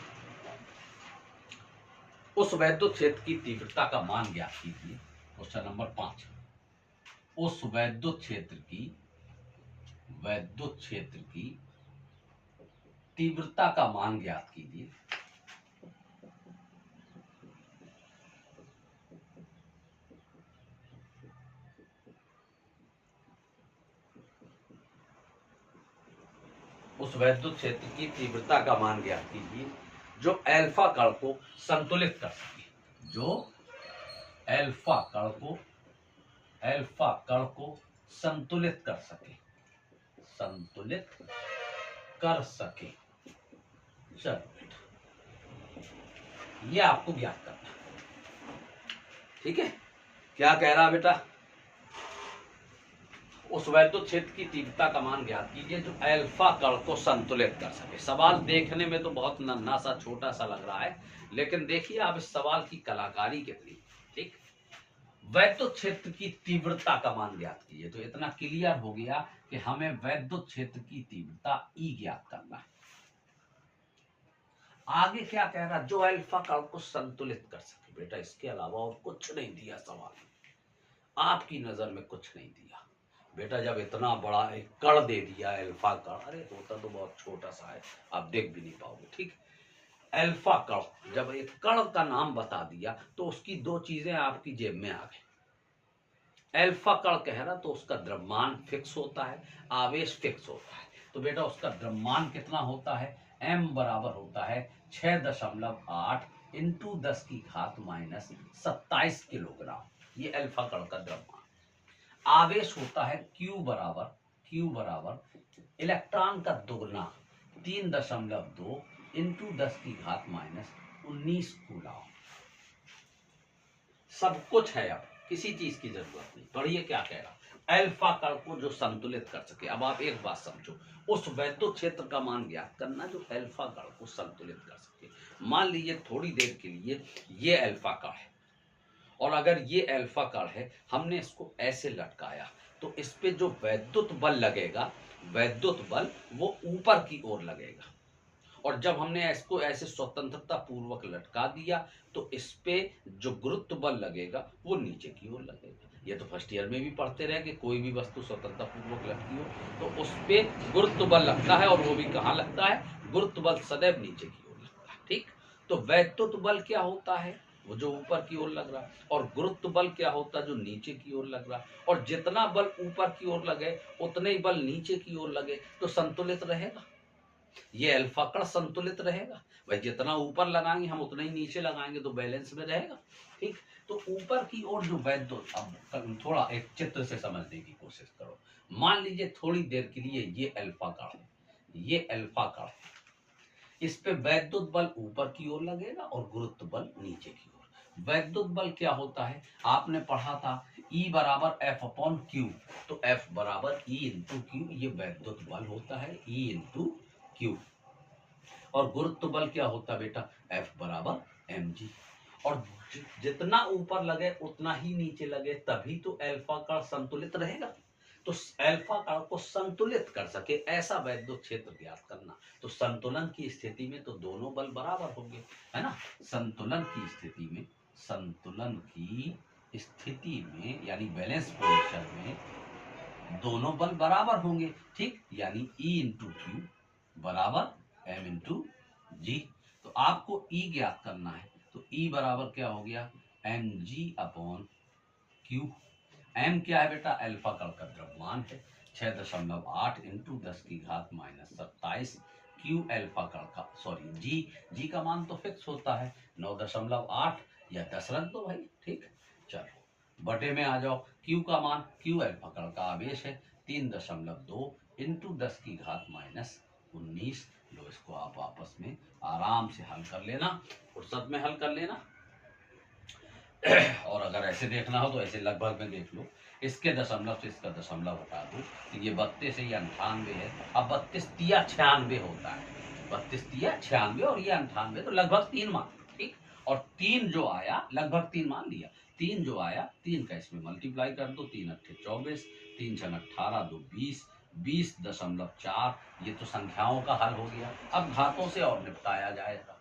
उस वैद्युत क्षेत्र की तीव्रता का मान ज्ञात कीजिए। क्वेश्चन नंबर 5, उस वैद्युत क्षेत्र की तीव्रता का मान ज्ञात कीजिए। उस वैद्युत क्षेत्र की तीव्रता का मान ज्ञात कीजिए जो अल्फा कण को संतुलित कर सके, जो अल्फा कण को संतुलित कर सके, चलो बेटा ये आपको ज्ञात करना है। ठीक है। क्या कह रहा बेटा? उस वैद्युत क्षेत्र की तीव्रता का मान ज्ञात कीजिए जो अल्फा कण को संतुलित कर सके। सवाल देखने में तो बहुत नन्हा सा छोटा सा लग रहा है, लेकिन देखिए आप इस सवाल की कलाकारी कितनी। ठीक। वैद्युत क्षेत्र की तीव्रता का मान ज्ञात कीजिए, तो इतना क्लियर हो गया कि हमें वैद्युत क्षेत्र की तीव्रता ई ज्ञात करना है। आगे क्या कह रहा? जो अल्फा कण को संतुलित कर सके। बेटा इसके अलावा और कुछ नहीं दिया सवाल, आपकी नजर में कुछ नहीं दिया। बेटा जब इतना बड़ा एक कण दे दिया अल्फा कण, अरे होता तो बहुत छोटा सा है, आप देख भी नहीं पाओगे। ठीक। अल्फा कण, जब एक कण का नाम बता दिया तो उसकी दो चीजें आपकी जेब में आ गई। अल्फा कण कह रहा तो उसका द्रव्यमान फिक्स होता है, आवेश फिक्स होता है। तो बेटा उसका द्रव्यमान कितना होता है? m बराबर होता है 6.8 इंटू 10 की घात -27 किलोग्राम। ये अल्फा कण का द्रव्यमान। आवेश होता है Q बराबर इलेक्ट्रॉन का दुगना 3.2 इंटू 10⁻⁻19 कूलम। सब कुछ है, अब किसी चीज की जरूरत नहीं। पढ़िए क्या कह रहा, अल्फा कण को जो संतुलित कर सके। अब आप एक बात समझो, उस वैद्युत क्षेत्र का मान ज्ञात करना जो अल्फा कण को संतुलित कर सके। मान लीजिए थोड़ी देर के लिए ये अल्फा कण है, और अगर ये अल्फा कण है, हमने इसको ऐसे लटकाया, तो इस पे जो वैद्युत बल लगेगा, वैद्युत बल वो ऊपर की ओर लगेगा। और जब हमने इसको ऐसे स्वतंत्रता पूर्वक लटका दिया, तो इस पे जो गुरुत्व बल लगेगा वो नीचे की ओर लगेगा। ये तो फर्स्ट ईयर में भी पढ़ते रहे कि कोई भी वस्तु स्वतंत्रता पूर्वक लटकी हो तो उस पे गुरुत्व बल लगता है, और वो भी कहाँ लगता है, गुरुत्व बल सदैव नीचे की ओर लगता है। ठीक, तो वैद्युत बल क्या होता है, वो जो ऊपर की ओर लग रहा है, और गुरुत्व बल क्या होता है, जो नीचे की ओर लग रहा है। और जितना बल ऊपर की ओर लगे उतने ही बल नीचे की ओर लगे तो संतुलित रहेगा। ये अल्फा कण संतुलित रहेगा। भाई जितना ऊपर लगाएंगे हम उतना ही नीचे लगाएंगे तो बैलेंस में रहेगा। ठीक, तो ऊपर की ओर जो वैद्युत, अब थोड़ा एक चित्र से समझने की कोशिश करो। मान लीजिए थोड़ी देर के लिए ये अल्फा कण है, ये अल्फा कण है, इस पे वैद्युत बल ऊपर की ओर लगेगा और गुरुत्व बल नीचे की ओर। वैद्युत बल क्या होता है, आपने पढ़ा था E बराबर F अपॉन Q, तो F बराबर E इंटू क्यू, ये वैद्युत बल होता है E इंटू क्यू। और गुरुत्व बल क्या होता बेटा, F बराबर mg। और जितना ऊपर लगे उतना ही नीचे लगे, तभी तो अल्फा कण संतुलित रहेगा। तो अल्फा कण को संतुलित कर सके ऐसा वैद्युत क्षेत्र ज्ञात करना। तो संतुलन की स्थिति में तो दोनों बल बराबर होंगे, है ना। संतुलन की स्थिति में, संतुलन की स्थिति में यानी बैलेंस पोजीशन में दोनों बल बराबर होंगे। ठीक, यानी E इंटू क्यू बराबर m इंटू जी। तो आपको E ज्ञात करना है, तो E बराबर क्या हो गया, mg अपॉन क्यू। m क्या है बेटा, अल्फा कण का द्रव्यमान है 6.8 इंटू 10⁻⁻27। क्यू अल्फा कण का, सॉरी जी का मान तो फिक्स होता है 9.8 या 10 रख दो भाई। ठीक, चलो बटे में आ जाओ। क्यू का मान, क्यू अल्फा कण का आवेश है 3.2 इंटू 10⁻⁻19। लो इसको आप आपस में आराम से हल कर लेना, फुर्सत में हल कर लेना। और अगर ऐसे देखना हो तो ऐसे लगभग में देख लो। इसके दशमलव से इसका दशमलव हटा दो तो ये 32 है, ये 98 है। अब 32 तिया 96 होता है, 32 तिया 96 और ये 98, तो लगभग 3 मान। ठीक, और 3 जो आया, लगभग 3 मान लिया, 3 जो आया 3 का इसमें मल्टीप्लाई कर दो, 3 अट्ठे 24, 3 छन 18, 2 20, 20.4। ये तो संख्याओं का हल हो गया। अब घातों से और निपटाया जाएगा,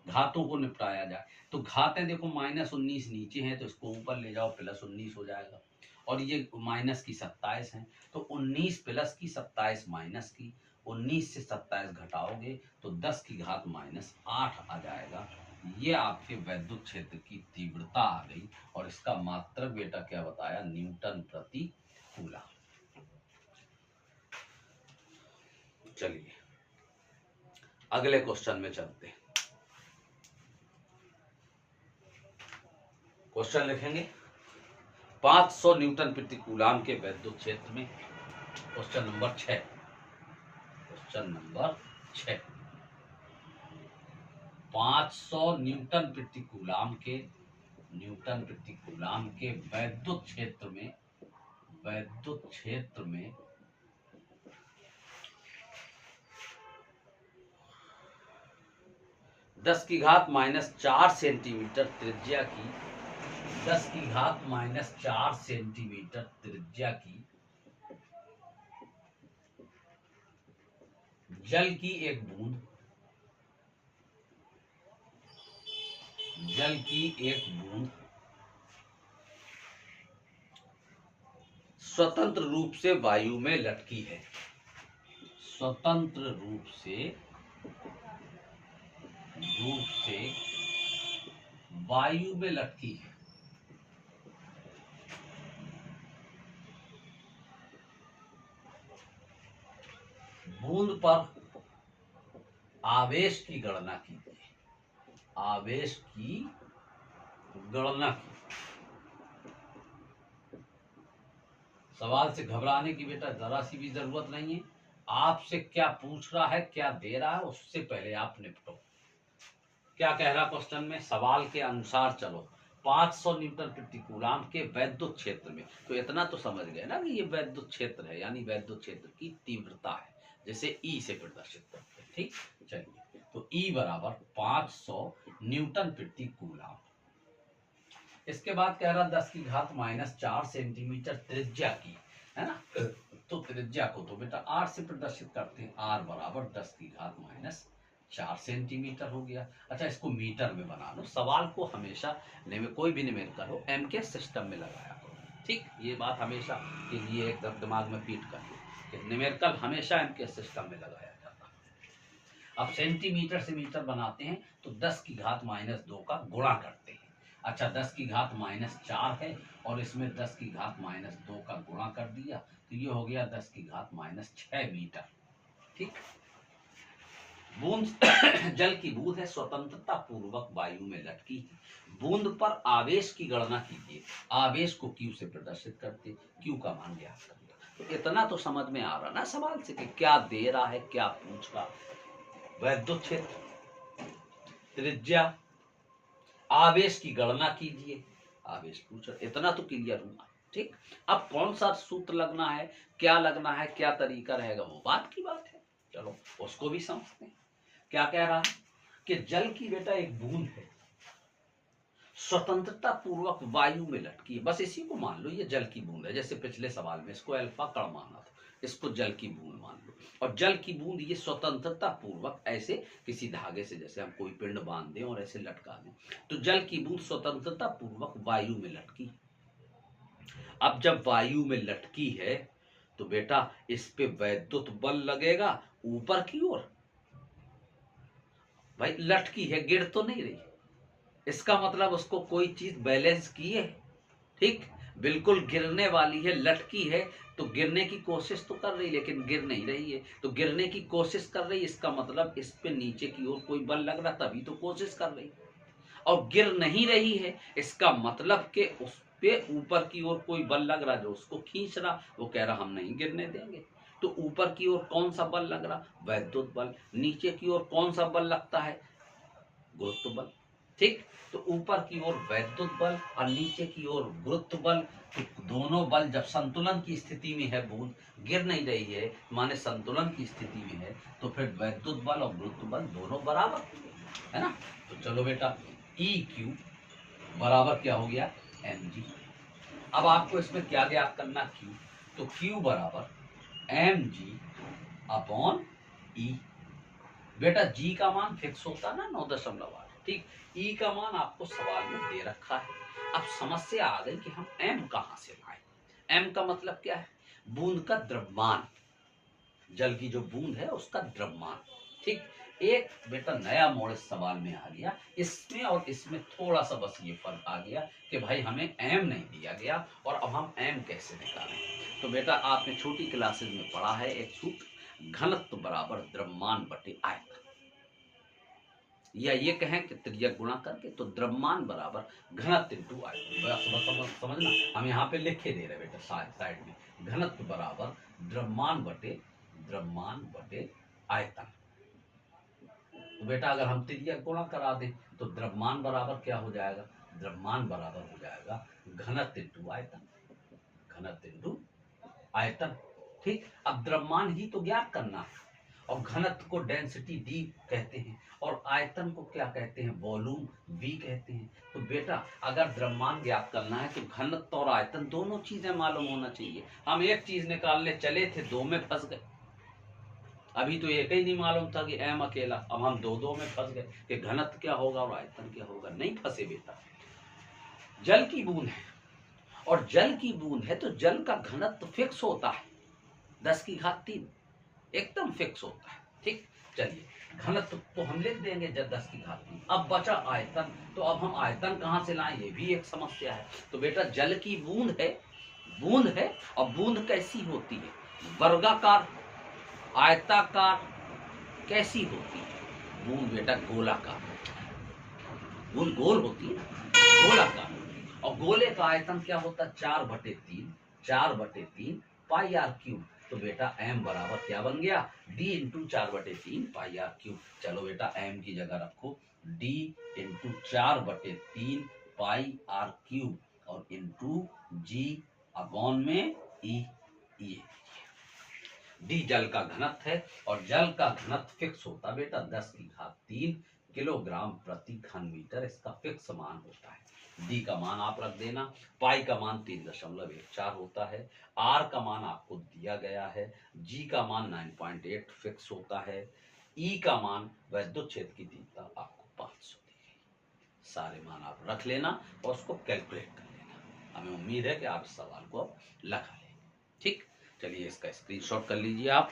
घातों को निपटाया जाए। तो घातें देखो -19 नीचे हैं तो इसको ऊपर ले जाओ, +19 हो जाएगा। और ये माइनस की 27 है, तो 19 प्लस की 27 माइनस की, 19 से 27 घटाओगे तो 10⁻⁻8 आ जाएगा। ये आपके वैद्युत क्षेत्र की तीव्रता आ गई। और इसका मात्रक बेटा क्या बताया, न्यूटन प्रति कूलम। चलिए अगले क्वेश्चन में चलते हैं। क्वेश्चन लिखेंगे 500 न्यूटन प्रति कूलम के वैद्युत क्षेत्र में। Question number 6, question number 6, 500 Newton प्रति कूलम के, न्यूटन प्रति कूलम के वैद्युत क्षेत्र में, वैद्युत क्षेत्र में 10⁻⁻4 सेंटीमीटर त्रिज्या की, 10⁻⁻4 सेंटीमीटर त्रिज्या की जल की एक बूंद, जल की एक बूंद स्वतंत्र रूप से वायु में लटकी है, स्वतंत्र रूप से वायु में लटकी है। बूंद पर आवेश की गणना कीजिए, आवेश की गणना की। सवाल से घबराने की बेटा जरा सी भी जरूरत नहीं है। आपसे क्या पूछ रहा है, क्या दे रहा है, उससे पहले आप निपटो। क्या कह रहा क्वेश्चन में, सवाल के अनुसार चलो 500 न्यूटन प्रति कूलाम के वैद्युत क्षेत्र में। तो इतना तो समझ गए ना कि ये वैद्युत क्षेत्र है, यानी वैद्युत क्षेत्र की तीव्रता है, जिसे ई से प्रदर्शित करते हैं। ठीक, चलिए, तो ई बराबर 500 न्यूटन प्रति कूलाम। इसके बाद कह रहा 10 की घात -4 सेंटीमीटर त्रिज्या की, है ना। तो त्रिज्या को तो बेटा r से प्रदर्शित करते हैं, r बराबर 10 की घात -4 सेंटीमीटर हो गया। अच्छा, इसको मीटर में बना लो। सवाल को हमेशा कोई भी न्यूमेरिकल हो एम के सिस्टम में लगाया करो। ठीक, ये बात हमेशा के लिए एकदम दिमाग में फीट कर लो कि न्यूमेरिकल हमेशा एम के सिस्टम में लगाया जाता है। अब सेंटीमीटर से मीटर बनाते हैं तो 10 की घात -2 का गुणा करते हैं। अच्छा, 10 की घात -4 है और इसमें 10 की घात -2 का गुणा कर दिया, तो ये हो गया 10 की घात -6 मीटर। ठीक, बूंद जल की बूंद है, स्वतंत्रता पूर्वक वायु में लटकी। बूंद पर आवेश की गणना कीजिए। आवेश को क्यू से प्रदर्शित करते, क्यू का मान ज्ञात करना। तो इतना तो समझ में आ रहा ना सवाल से कि क्या दे रहा है, क्या पूछ रहा। वैद्युत क्षेत्र, त्रिज्या, आवेश की गणना कीजिए, आवेश पूछ, इतना तो क्लियर हुआ। ठीक, अब कौन सा सूत्र लगना है, क्या लगना है, क्या तरीका रहेगा, वो बात की बात है। चलो उसको भी समझते हैं। क्या कह रहा है कि जल की बेटा एक बूंद है, स्वतंत्रता पूर्वक वायु में लटकी है। बस इसी को मान लो, ये जल की बूंद है। जैसे पिछले सवाल में इसको अल्फा कण माना था, इसको जल की बूंद मान लो। और जल की बूंद ये स्वतंत्रता पूर्वक ऐसे किसी धागे से, जैसे हम कोई पिंड बांध दें और ऐसे लटका दें, तो जल की बूंद स्वतंत्रता पूर्वक वायु में लटकी। अब जब वायु में लटकी है तो बेटा इस पे वैद्युत बल लगेगा ऊपर की ओर। भाई लटकी है, गिर तो नहीं रही, इसका मतलब उसको कोई चीज बैलेंस की है। ठीक, बिल्कुल गिरने वाली है, लटकी है, तो गिरने की कोशिश तो कर रही, लेकिन गिर नहीं रही है। तो गिरने की कोशिश कर रही, इसका मतलब इस पे नीचे की ओर कोई बल लग रहा, तभी तो कोशिश कर रही। और गिर नहीं रही है, इसका मतलब कि उस पे ऊपर की ओर कोई बल लग रहा जो उसको खींच रहा। वो कह रहा हम नहीं गिरने देंगे। तो ऊपर की ओर कौन सा बल लग रहा, वैद्युत बल। नीचे की ओर कौन सा बल लगता है, गुरुत्व बल। ठीक, तो ऊपर की ओर वैद्युत बल और नीचे की ओर गुरुत्व बल। तो दोनों बल जब संतुलन की स्थिति में है, बूंद गिर नहीं रही है, माने संतुलन की स्थिति में है, तो फिर वैद्युत बल और गुरुत्व बल दोनों बराबर है ना। तो चलो बेटा, ई क्यू बराबर क्या हो गया, एम जी। अब आपको इसमें क्या ज्ञात करना, क्यू। तो क्यू बराबर एम जी अपॉन ई। बेटा जी का मान फिक्स होता ना 9.8। ठीक, ई का मान आपको सवाल में दे रखा है। अब समस्या आ गई कि हम एम कहां से लाएं। एम का मतलब क्या है, बूंद का द्रव्यमान, जल की जो बूंद है उसका द्रव्यमान। ठीक, एक बेटा नया मोड़ इस सवाल में आ गया, इसमें और इसमें थोड़ा सा बस ये फर्क आ गया कि भाई हमें एम नहीं दिया गया, और अब हम एम कैसे निकालें। तो बेटा आपने छोटी क्लासेस में पढ़ा है एक सूत्र, घनत्व बराबर द्रव्यमान बटे आयतन, या ये कहें कि त्रिज्या गुणा करके, तो द्रव्यमान बराबर घनत्व इंटू आयतन। समझना, हम यहाँ पे लिखे दे रहे बेटा साइड में, घनत्व बराबर द्रव्यमान बटे आयतन। तो बेटा अगर हम त्रिज्या गुणा करा दें तो द्रव्यमान बराबर क्या हो जाएगा, द्रव्यमान बराबर हो जाएगा घनत्व इंटू आयतन, घनत्व इंटू आयतन। ठीक, अब द्रव्यमान ही तो ज्ञात करना है, और घनत्व को डेंसिटी डी कहते हैं, और आयतन को क्या कहते हैं, वॉल्यूम वी कहते हैं। तो बेटा अगर द्रव्यमान ज्ञात करना है तो घनत्व और आयतन दोनों चीजें मालूम होना चाहिए। हम एक चीज निकालने चले थे, दो में फंस गए। अभी तो एक ही नहीं मालूम था कि एम अकेला, अब हम दो में फंस गए कि घनत्व क्या होगा और आयतन क्या होगा। नहीं फंसे बेटा, जल की बूंद है और जल की बूंद है तो जल का घनत्व फिक्स होता है, 10 की घात 3 एकदम फिक्स होता है। ठीक, चलिए घनत्व तो हम लिख देंगे जब 10 की घात 3। अब बचा आयतन, तो अब हम आयतन कहां से लाएं, ये भी एक समस्या है। तो बेटा जल की बूंद है और बूंद कैसी होती है, वर्गाकार, आयताकार, कैसी होती है बूंद, बेटा गोलाकार। बूंद गोल होती है, गोलाकार, और गोले का आयतन क्या होता है, 4/3 4/3 पाई आर क्यूब। तो बेटा m बराबर क्या बन गया, d into 4/3 pi r cube. चलो बेटा m की जगह रखो d into 4/3 pi r cube और इंटू g अपॉन में e। डी जल का घनत्व है और जल का घनत्व फिक्स होता बेटा 10⁻³ किलोग्राम प्रति घन मीटर, इसका फिक्स मान होता है। डी का मान आप रख देना, पाई का मान 3.14 होता है, आर का मान आपको दिया गया है, जी का मान 9.8 फिक्स होता है, ई का मान वैद्युत क्षेत्र की तीव्रता आपको 500 दी गई। सारे मान आप रख लेना और उसको कैलकुलेट कर लेना। हमें उम्मीद है कि आप इस सवाल को लगा लें। ठीक, चलिए इसका स्क्रीनशॉट कर लीजिए आप।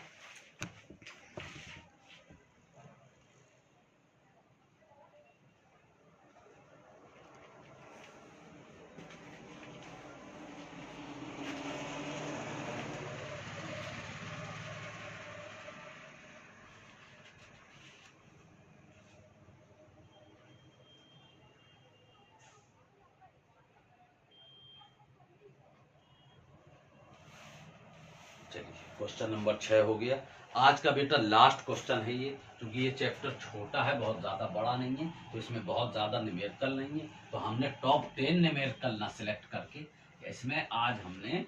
चलिए क्वेश्चन नंबर 6 हो गया। आज का बेटा लास्ट क्वेश्चन है ये, क्योंकि ये चैप्टर छोटा है, बहुत ज़्यादा बड़ा नहीं है, तो इसमें बहुत ज़्यादा न्यूमेरिकल नहीं है। तो हमने टॉप 10 न्यूमेरिकल ना सिलेक्ट करके इसमें आज हमने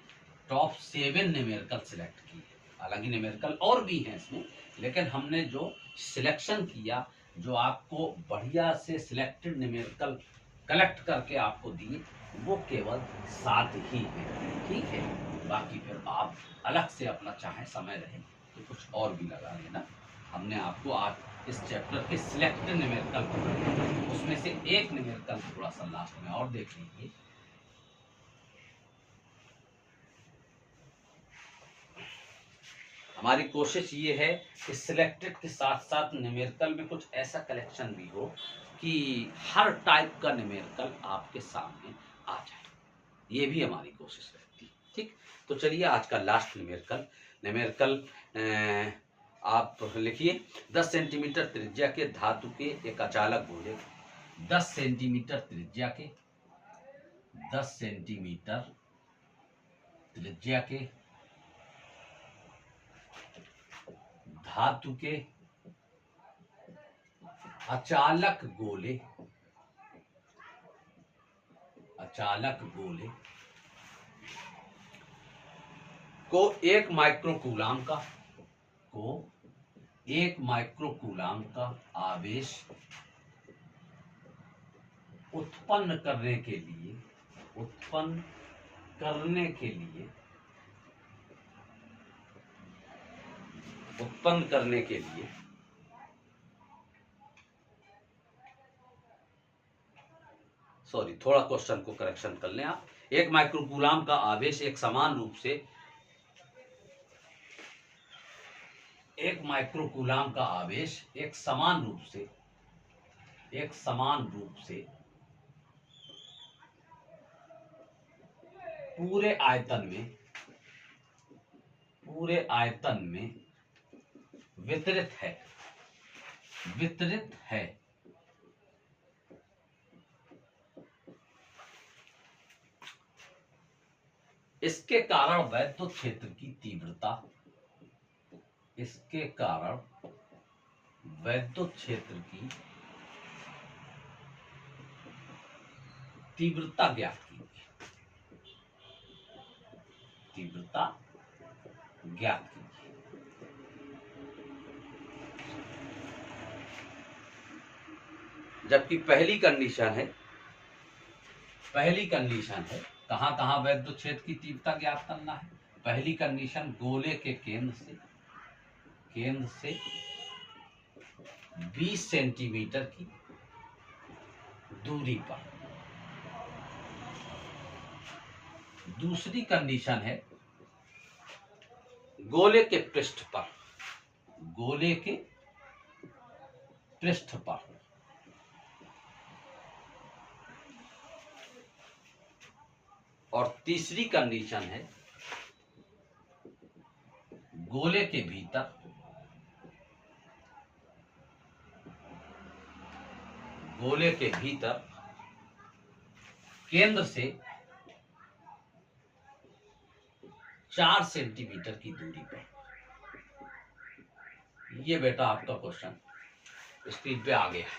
टॉप 7 न्यूमेरिकल सिलेक्ट किए। हालांकि न्यूमेरिकल और भी हैं इसमें, लेकिन हमने जो सिलेक्शन किया, जो आपको बढ़िया से सिलेक्टेड न्यूमेरिकल कलेक्ट करके आपको दिए, वो केवल 7 ही हैं। ठीक है, बाकी फिर आप अलग से अपना चाहे समय रहे तो कुछ और भी लगा लेना। हमने आपको आज इस चैप्टर के सिलेक्टेड न्यूमेरिकल, उसमें से एक न्यूमेरिकल थोड़ा सा लास्ट में और देख लीजिए। हमारी कोशिश ये है कि सिलेक्टेड के साथ साथ न्यूमेरिकल में कुछ ऐसा कलेक्शन भी हो कि हर टाइप का न्यूमेरिकल आपके सामने आ जाए, ये भी हमारी कोशिश रहती है। ठीक, तो चलिए आज का लास्ट न्यूमेरिकल आप लिखिए। 10 सेंटीमीटर त्रिज्या के धातु के एक अचालक गोले, 10 सेंटीमीटर त्रिज्या के 10 सेंटीमीटर त्रिज्या के धातु के अचालक गोले को 1 माइक्रोकूलाम का आवेश उत्पन्न करने के लिए सॉरी, थोड़ा क्वेश्चन को करेक्शन कर लें आप। 1 माइक्रोकूलाम का आवेश एक समान रूप से 1 माइक्रोकूलाम का आवेश एक समान रूप से पूरे आयतन में वितरित है। इसके कारण वैद्युत क्षेत्र की तीव्रता ज्ञात कीजिए। जबकि पहली कंडीशन है कहाँ वैद्युत क्षेत्र की तीव्रता ज्ञात करना है। पहली कंडीशन गोले के केंद्र से 20 सेंटीमीटर की दूरी पर। दूसरी कंडीशन है गोले के पृष्ठ पर और तीसरी कंडीशन है गोले के भीतर केंद्र से 4 सेंटीमीटर की दूरी पर। ये बेटा आपका क्वेश्चन स्क्रीन पे आ गया है,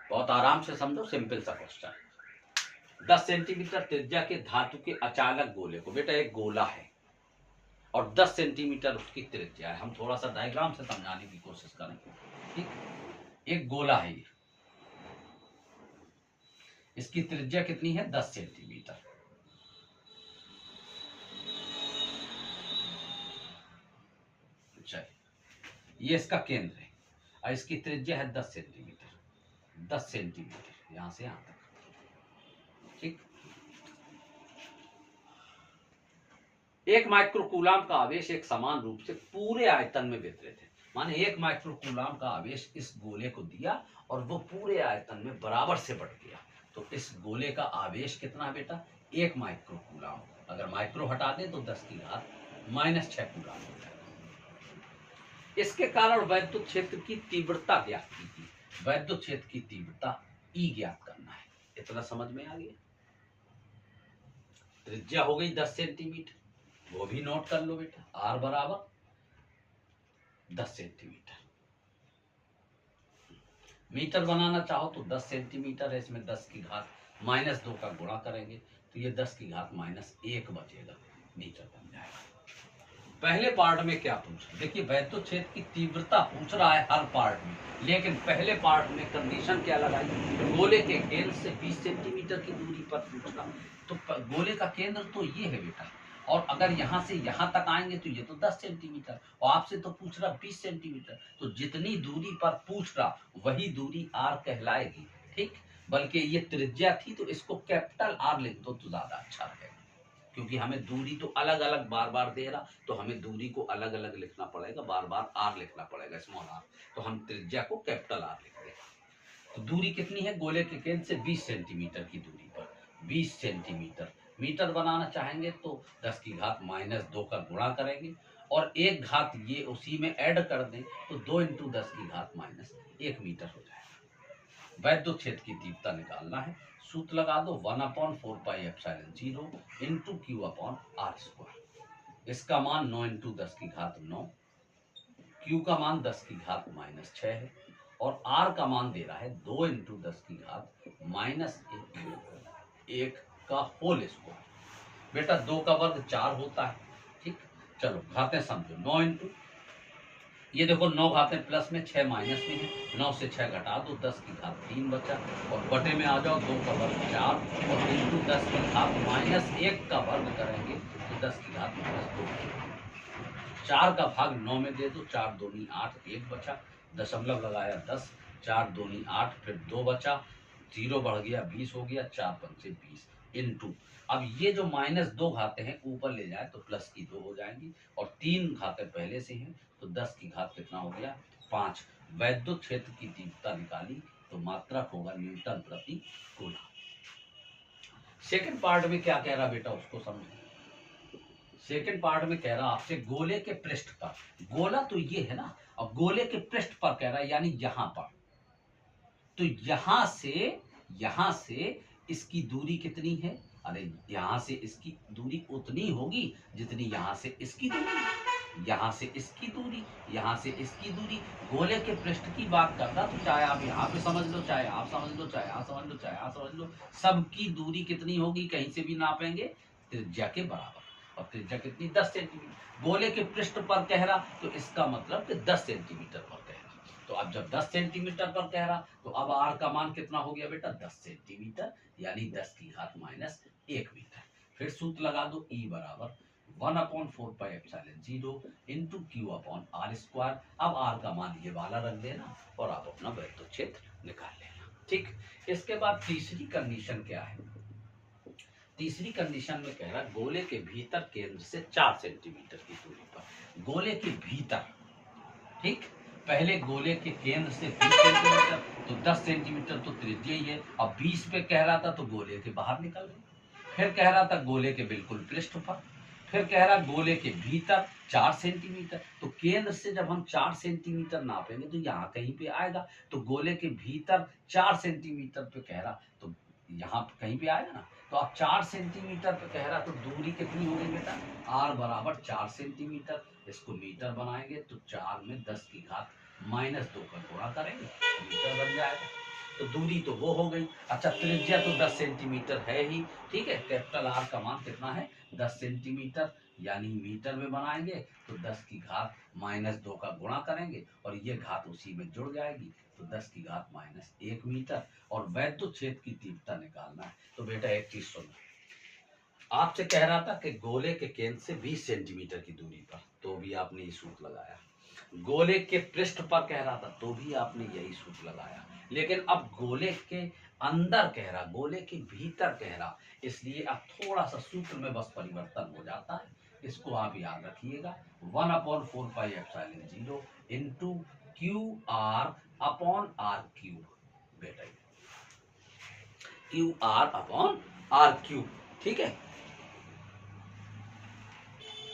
बहुत आराम से समझो, सिंपल सा क्वेश्चन। 10 सेंटीमीटर त्रिज्या के धातु के अचालक गोले को, बेटा एक गोला है और 10 सेंटीमीटर उसकी त्रिज्या है। हम थोड़ा सा डायग्राम से समझाने की कोशिश करेंगे। ठीक, एक गोला है ये, इसकी त्रिज्या कितनी है? 10 सेंटीमीटर। अच्छा, ये इसका केंद्र है और इसकी त्रिज्या है 10 सेंटीमीटर। 10 सेंटीमीटर यहां से यहां तक। ठीक, एक माइक्रोकूलाम का आवेश एक समान रूप से पूरे आयतन में वितरित है। माने एक माइक्रोकूलाम का आवेश इस गोले को दिया और वो पूरे आयतन में बराबर से बढ़ गया। तो इस गोले का आवेश कितना है बेटा? 1 माइक्रोकूलाम। अगर माइक्रो हटा दें तो 10 की घात -6 कूलाम हो जाएगा। इसके कारण वैद्युत क्षेत्र की तीव्रता ज्ञात की थी। वैद्युत क्षेत्र की तीव्रता E ज्ञात करना है। इतना समझ में आ गया? त्रिज्या हो गई 10 सेंटीमीटर, वो भी नोट कर लो बेटा, R बराबर 10 सेंटीमीटर। मीटर बनाना चाहो तो 10 सेंटीमीटर है, इसमें 10 की घात -2 का गुणा करेंगे तो ये 10 की घात -1 बचेगा, मीटर बन जाएगा। पहले पार्ट में क्या पूछा? देखिए वैद्युत क्षेत्र की तीव्रता पूछ रहा है हर पार्ट में, लेकिन पहले पार्ट में कंडीशन क्या लगाई? गोले के केंद्र से 20 सेंटीमीटर की दूरी पर पूछ रहा। तो गोले का केंद्र तो ये है बेटा, और अगर यहाँ से यहाँ तक आएंगे तो ये तो 10 सेंटीमीटर, और आपसे तो पूछ रहा 20 सेंटीमीटर। तो जितनी दूरी पर पूछ रहा वही दूरी R कहलाएगी। ठीक, बल्कि ये त्रिज्या थी तो इसको कैपिटल R लिख दो तो ज्यादा अच्छा रहेगा, क्योंकि हमें दूरी तो अलग अलग बार बार दे रहा, तो हमें दूरी को अलग अलग लिखना पड़ेगा, बार बार R लिखना पड़ेगा, स्मॉल r। तो हम त्रिज्या को कैपिटल R लिख देंगे। तो दूरी कितनी है? गोले के केंद्र से 20 सेंटीमीटर की दूरी पर 20 सेंटीमीटर। मीटर बनाना चाहेंगे तो 10 की घात -2 का गुणा करेंगे और एक घात ये उसी में ऐड कर दें तो 2 × 10 की घात -1 मीटर हो जाएगा। वैद्युत क्षेत्र की तीव्रता निकालना है, सूत्र लगा दो 1/4πε0 × Q/R²। इसका मान 9 × 10 की घात 9, Q का मान 10 की घात -6 है और R का मान दे रहा है 2 × 10 की घात -1 का होल स्क्वायर। बेटा 2 का वर्ग 4 होता है। ठीक, चलो घातें समझो। 9 × ये देखो 9 घातें प्लस में, 6 माइनस में है, 9 से 6 घटा दो, 10 की घात 3 बचा और बटे में आ जाओ, 2 का वर्ग 4 और × 10 की घात -1 का वर्ग करेंगे तो 10 की घात -2। 4 का भाग 9 में दे दो, 4 दूनी 8, 1 बचा, दशमलव लगाया 10, 4 दूनी 8, फिर 2 बचा, 0 बढ़ गया 20 हो गया, 4 पंचे 20 इंटू। अब ये जो -2 घातें हैं ऊपर ले जाए तो प्लस की 2 हो जाएंगी और 3 घातें पहले से हैं तो 10 की घात कितना हो गया? 5। वैद्युत क्षेत्र की तीव्रता निकाली तो मात्रक होगा न्यूटन प्रति कूलम। सेकंड पार्ट में क्या कह रहा बेटा उसको समझो। सेकंड पार्ट में कह रहा आपसे गोले के पृष्ठ पर, गोला तो ये है ना, और गोले के पृष्ठ पर कह रहा है यानी यहां पर। तो यहां से इसकी दूरी कितनी है? अरे यहां से इसकी दूरी उतनी होगी जितनी यहां से इसकी दूरी, यहां से इसकी दूरी, यहां से इसकी दूरी। गोले के पृष्ठ की बात करता तो चाहे आप यहाँ पे समझ लो, चाहे आप समझ लो, चाहे आप समझ लो, चाहे आप समझ लो, सबकी दूरी कितनी होगी? कहीं से भी नापेंगे त्रिज्या के बराबर। और त्रिज्या कितनी? 10 सेंटीमीटर। गोले के पृष्ठ पर कह रहा तो इसका मतलब कि 10 सेंटीमीटर पर कह रहा। तो अब जब 10 सेंटीमीटर पर कह रहा तो अब R का मान कितना हो गया बेटा? 10 सेंटीमीटर यानी 10 की घात -1 मीटर। फिर सूत्र लगा दो E बराबर 1/4πε0 × Q/R²। अब R का मान ये वाला रख देना और आप अपना वैद्युत क्षेत्र निकाल लेना। ठीक, इसके बाद तीसरी कंडीशन क्या है? तीसरी कंडीशन में कह रहा गोले के भीतर केंद्र से 4 सेंटीमीटर की दूरी पर, गोले के भीतर। ठीक, पहले गोले के केंद्र से 20 सेंटीमीटर तो 10 सेंटीमीटर तो त्रिज्या ही है, अब 20 पे कह रहा था तो गोले के बाहर निकल गए। फिर कह रहा था गोले के बिल्कुल पृष्ठ पर, फिर कह रहा गोले के भीतर 4 सेंटीमीटर। तो केंद्र से जब हम 4 सेंटीमीटर नापेंगे तो यहाँ कहीं पे आएगा, तो गोले के भीतर 4 सेंटीमीटर पे कह रहा तो यहाँ कहीं पे आएगा ना। तो अब 4 सेंटीमीटर पे कह रहा, तो दूरी कितनी हो गई बेटा, r बराबर 4 सेंटीमीटर। इसको मीटर बनाएंगे तो 4 में 10 की घात -2 का गुणा करेंगे, मीटर बन जाएगा। तो दूरी तो वो हो गई। अच्छा, त्रिज्या तो 10 सेंटीमीटर है ही, ठीक है। कैपिटल आर का मान कितना है, 10 सेंटीमीटर, यानी मीटर में बनाएंगे तो 10 की घात -2 का गुणा करेंगे और ये घात उसी में जुड़ जाएगी, तो 10 की घात -1 मीटर। और वैद्युत क्षेत्र की तीव्रता निकालना है। तो बेटा एक चीज सुनो, आपसे कह रहा था कि गोले के केंद्र से 20 सेंटीमीटर की दूरी पर, तो भी आपने ये सूत्र लगाया। गोले के पृष्ठ पर कह रहा था, तो भी आपने यही सूत्र लगाया। लेकिन अब गोले के अंदर कह रहा, गोले के भीतर कह रहा, इसलिए अब थोड़ा सा सूत्र में बस परिवर्तन हो जाता है। इसको आप याद रखिएगा, 1/4πε0 इंटू QR/R³ बेटा, QR/R³, ठीक है।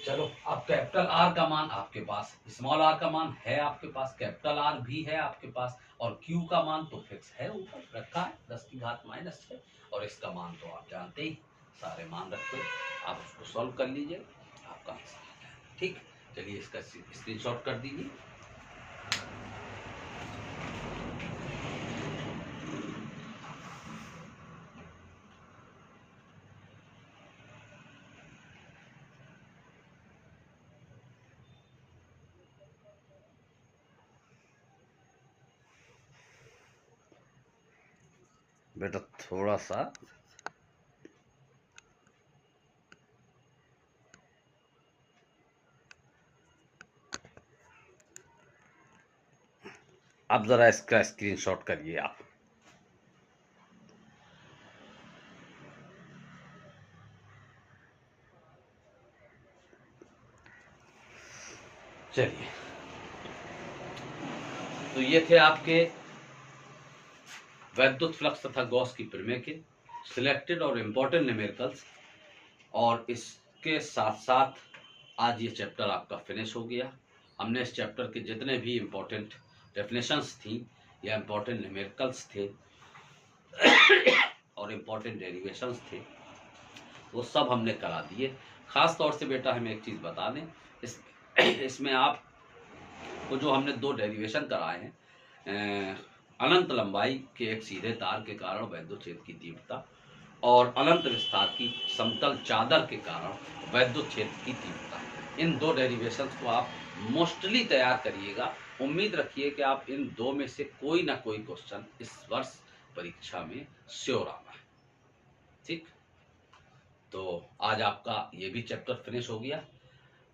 चलो, अब कैपिटल आर का मान आपके पास, स्मॉल आर का मान है आपके पास, कैपिटल आर भी है आपके पास, और क्यू का मान तो फिक्स है, ऊपर रखा है 10 की घात -6, और इसका मान तो आप जानते ही, सारे मान रखते हो, आप उसको सॉल्व कर लीजिए, आपका आंसर आ जाएगा। ठीक, चलिए इसका स्क्रीनशॉट कर दीजिए। बेटा थोड़ा सा अब जरा इसका स्क्रीनशॉट करिए आप। चलिए, तो ये थे आपके वैद्युत फ्लक्स तथा गॉस की प्रमेय के सिलेक्टेड और इम्पोर्टेंट न्यूमेरिकल्स, और इसके साथ साथ आज ये चैप्टर आपका फिनिश हो गया। हमने इस चैप्टर के जितने भी इम्पोर्टेंट डेफिनेशंस थी या इम्पोर्टेंट न्यूमेरिकल्स थे और इम्पोर्टेंट डेरिवेशंस थे, वो सब हमने करा दिए। खास तौर से बेटा हमें एक चीज़ बता दें, इसमें आप को जो हमने 2 डेरिवेशन कराए हैं, अनंत लंबाई के एक सीधे तार के कारण वैद्युत क्षेत्र की तीव्रता और अनंत विस्तार की समतल चादर के कारण वैद्युत क्षेत्र की तीव्रता, इन 2 डेरिवेशंस को आप मोस्टली तैयार करिएगा। उम्मीद रखिए कि आप इन 2 में से कोई ना कोई क्वेश्चन इस वर्ष परीक्षा में श्योर आना है। ठीक, तो आज आपका ये भी चैप्टर फिनिश हो गया।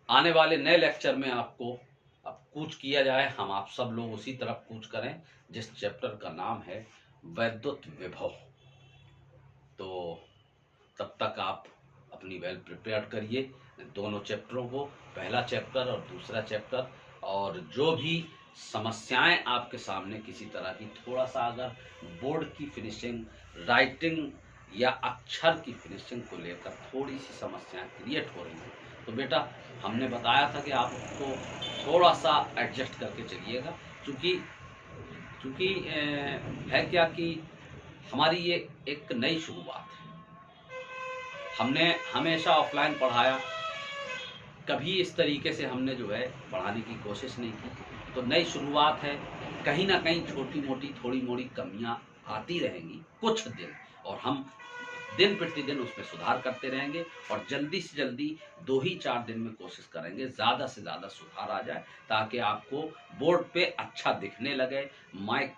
आने वाले नए लेक्चर में आपको अब कूच किया जाए, हम आप सब लोग उसी तरफ कूच करें जिस चैप्टर का नाम है वैद्युत विभव। तो तब तक आप अपनी वेल प्रिपेयर्ड करिए दोनों चैप्टरों को, पहला चैप्टर और दूसरा चैप्टर, और जो भी समस्याएं आपके सामने किसी तरह की, थोड़ा सा अगर बोर्ड की फिनिशिंग, राइटिंग या अक्षर की फिनिशिंग को लेकर थोड़ी सी समस्याएं क्रिएट हो रही हैं, तो बेटा हमने बताया था कि आप उसको थोड़ा सा एडजस्ट करके चलिएगा, क्योंकि है क्या कि हमारी ये एक नई शुरुआत है। हमने हमेशा ऑफलाइन पढ़ाया, कभी इस तरीके से हमने जो है पढ़ाने की कोशिश नहीं की। तो नई शुरुआत है, कहीं ना कहीं छोटी मोटी थोड़ी मोड़ी कमियां आती रहेंगी कुछ दिन, और हम दिन प्रतिदिन उसमें सुधार करते रहेंगे, और जल्दी से जल्दी 2 ही 4 दिन में कोशिश करेंगे ज़्यादा से ज़्यादा सुधार आ जाए, ताकि आपको बोर्ड पे अच्छा दिखने लगे, माइक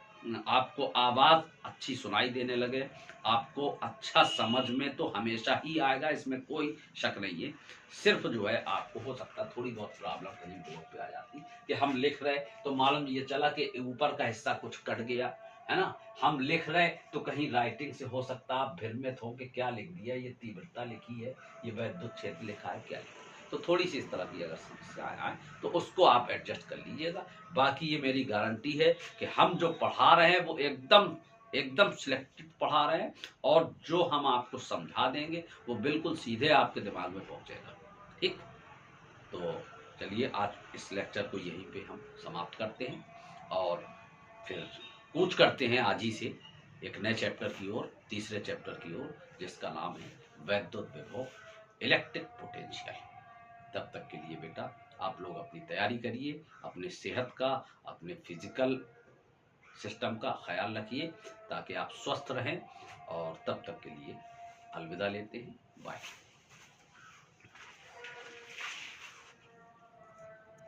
आपको आवाज़ अच्छी सुनाई देने लगे, आपको अच्छा समझ में तो हमेशा ही आएगा, इसमें कोई शक नहीं है। सिर्फ जो है आपको हो सकता थोड़ी बहुत प्रॉब्लम कहीं बोर्ड पे आ जाती कि हम लिख रहे तो मालूम ये चला कि ऊपर का हिस्सा कुछ कट गया, है ना, हम लिख रहे तो कहीं राइटिंग से हो सकता आप भ्रमित हो कि क्या लिख दिया, ये तीव्रता लिखी है, ये वैद्युत क्षेत्र लिखा है, क्या लिखा। तो थोड़ी सी इस तरह की अगर समस्याएं आए तो उसको आप एडजस्ट कर लीजिएगा। बाकी ये मेरी गारंटी है कि हम जो पढ़ा रहे हैं वो एकदम सिलेक्टेड पढ़ा रहे हैं, और जो हम आपको समझा देंगे वो बिल्कुल सीधे आपके दिमाग में पहुंचेगा। ठीक, तो चलिए आज इस लेक्चर को यहीं पे हम समाप्त करते हैं, और फिर कूच करते हैं आज ही से एक नए चैप्टर की ओर, तीसरे चैप्टर की ओर, जिसका नाम है वैद्युत विभव, इलेक्ट्रिक पोटेंशियल। तब तक के लिए बेटा आप लोग अपनी तैयारी करिए, अपनी सेहत का, अपने फिजिकल सिस्टम का ख्याल रखिए ताकि आप स्वस्थ रहें। और तब तक के लिए अलविदा लेते हैं, बाय।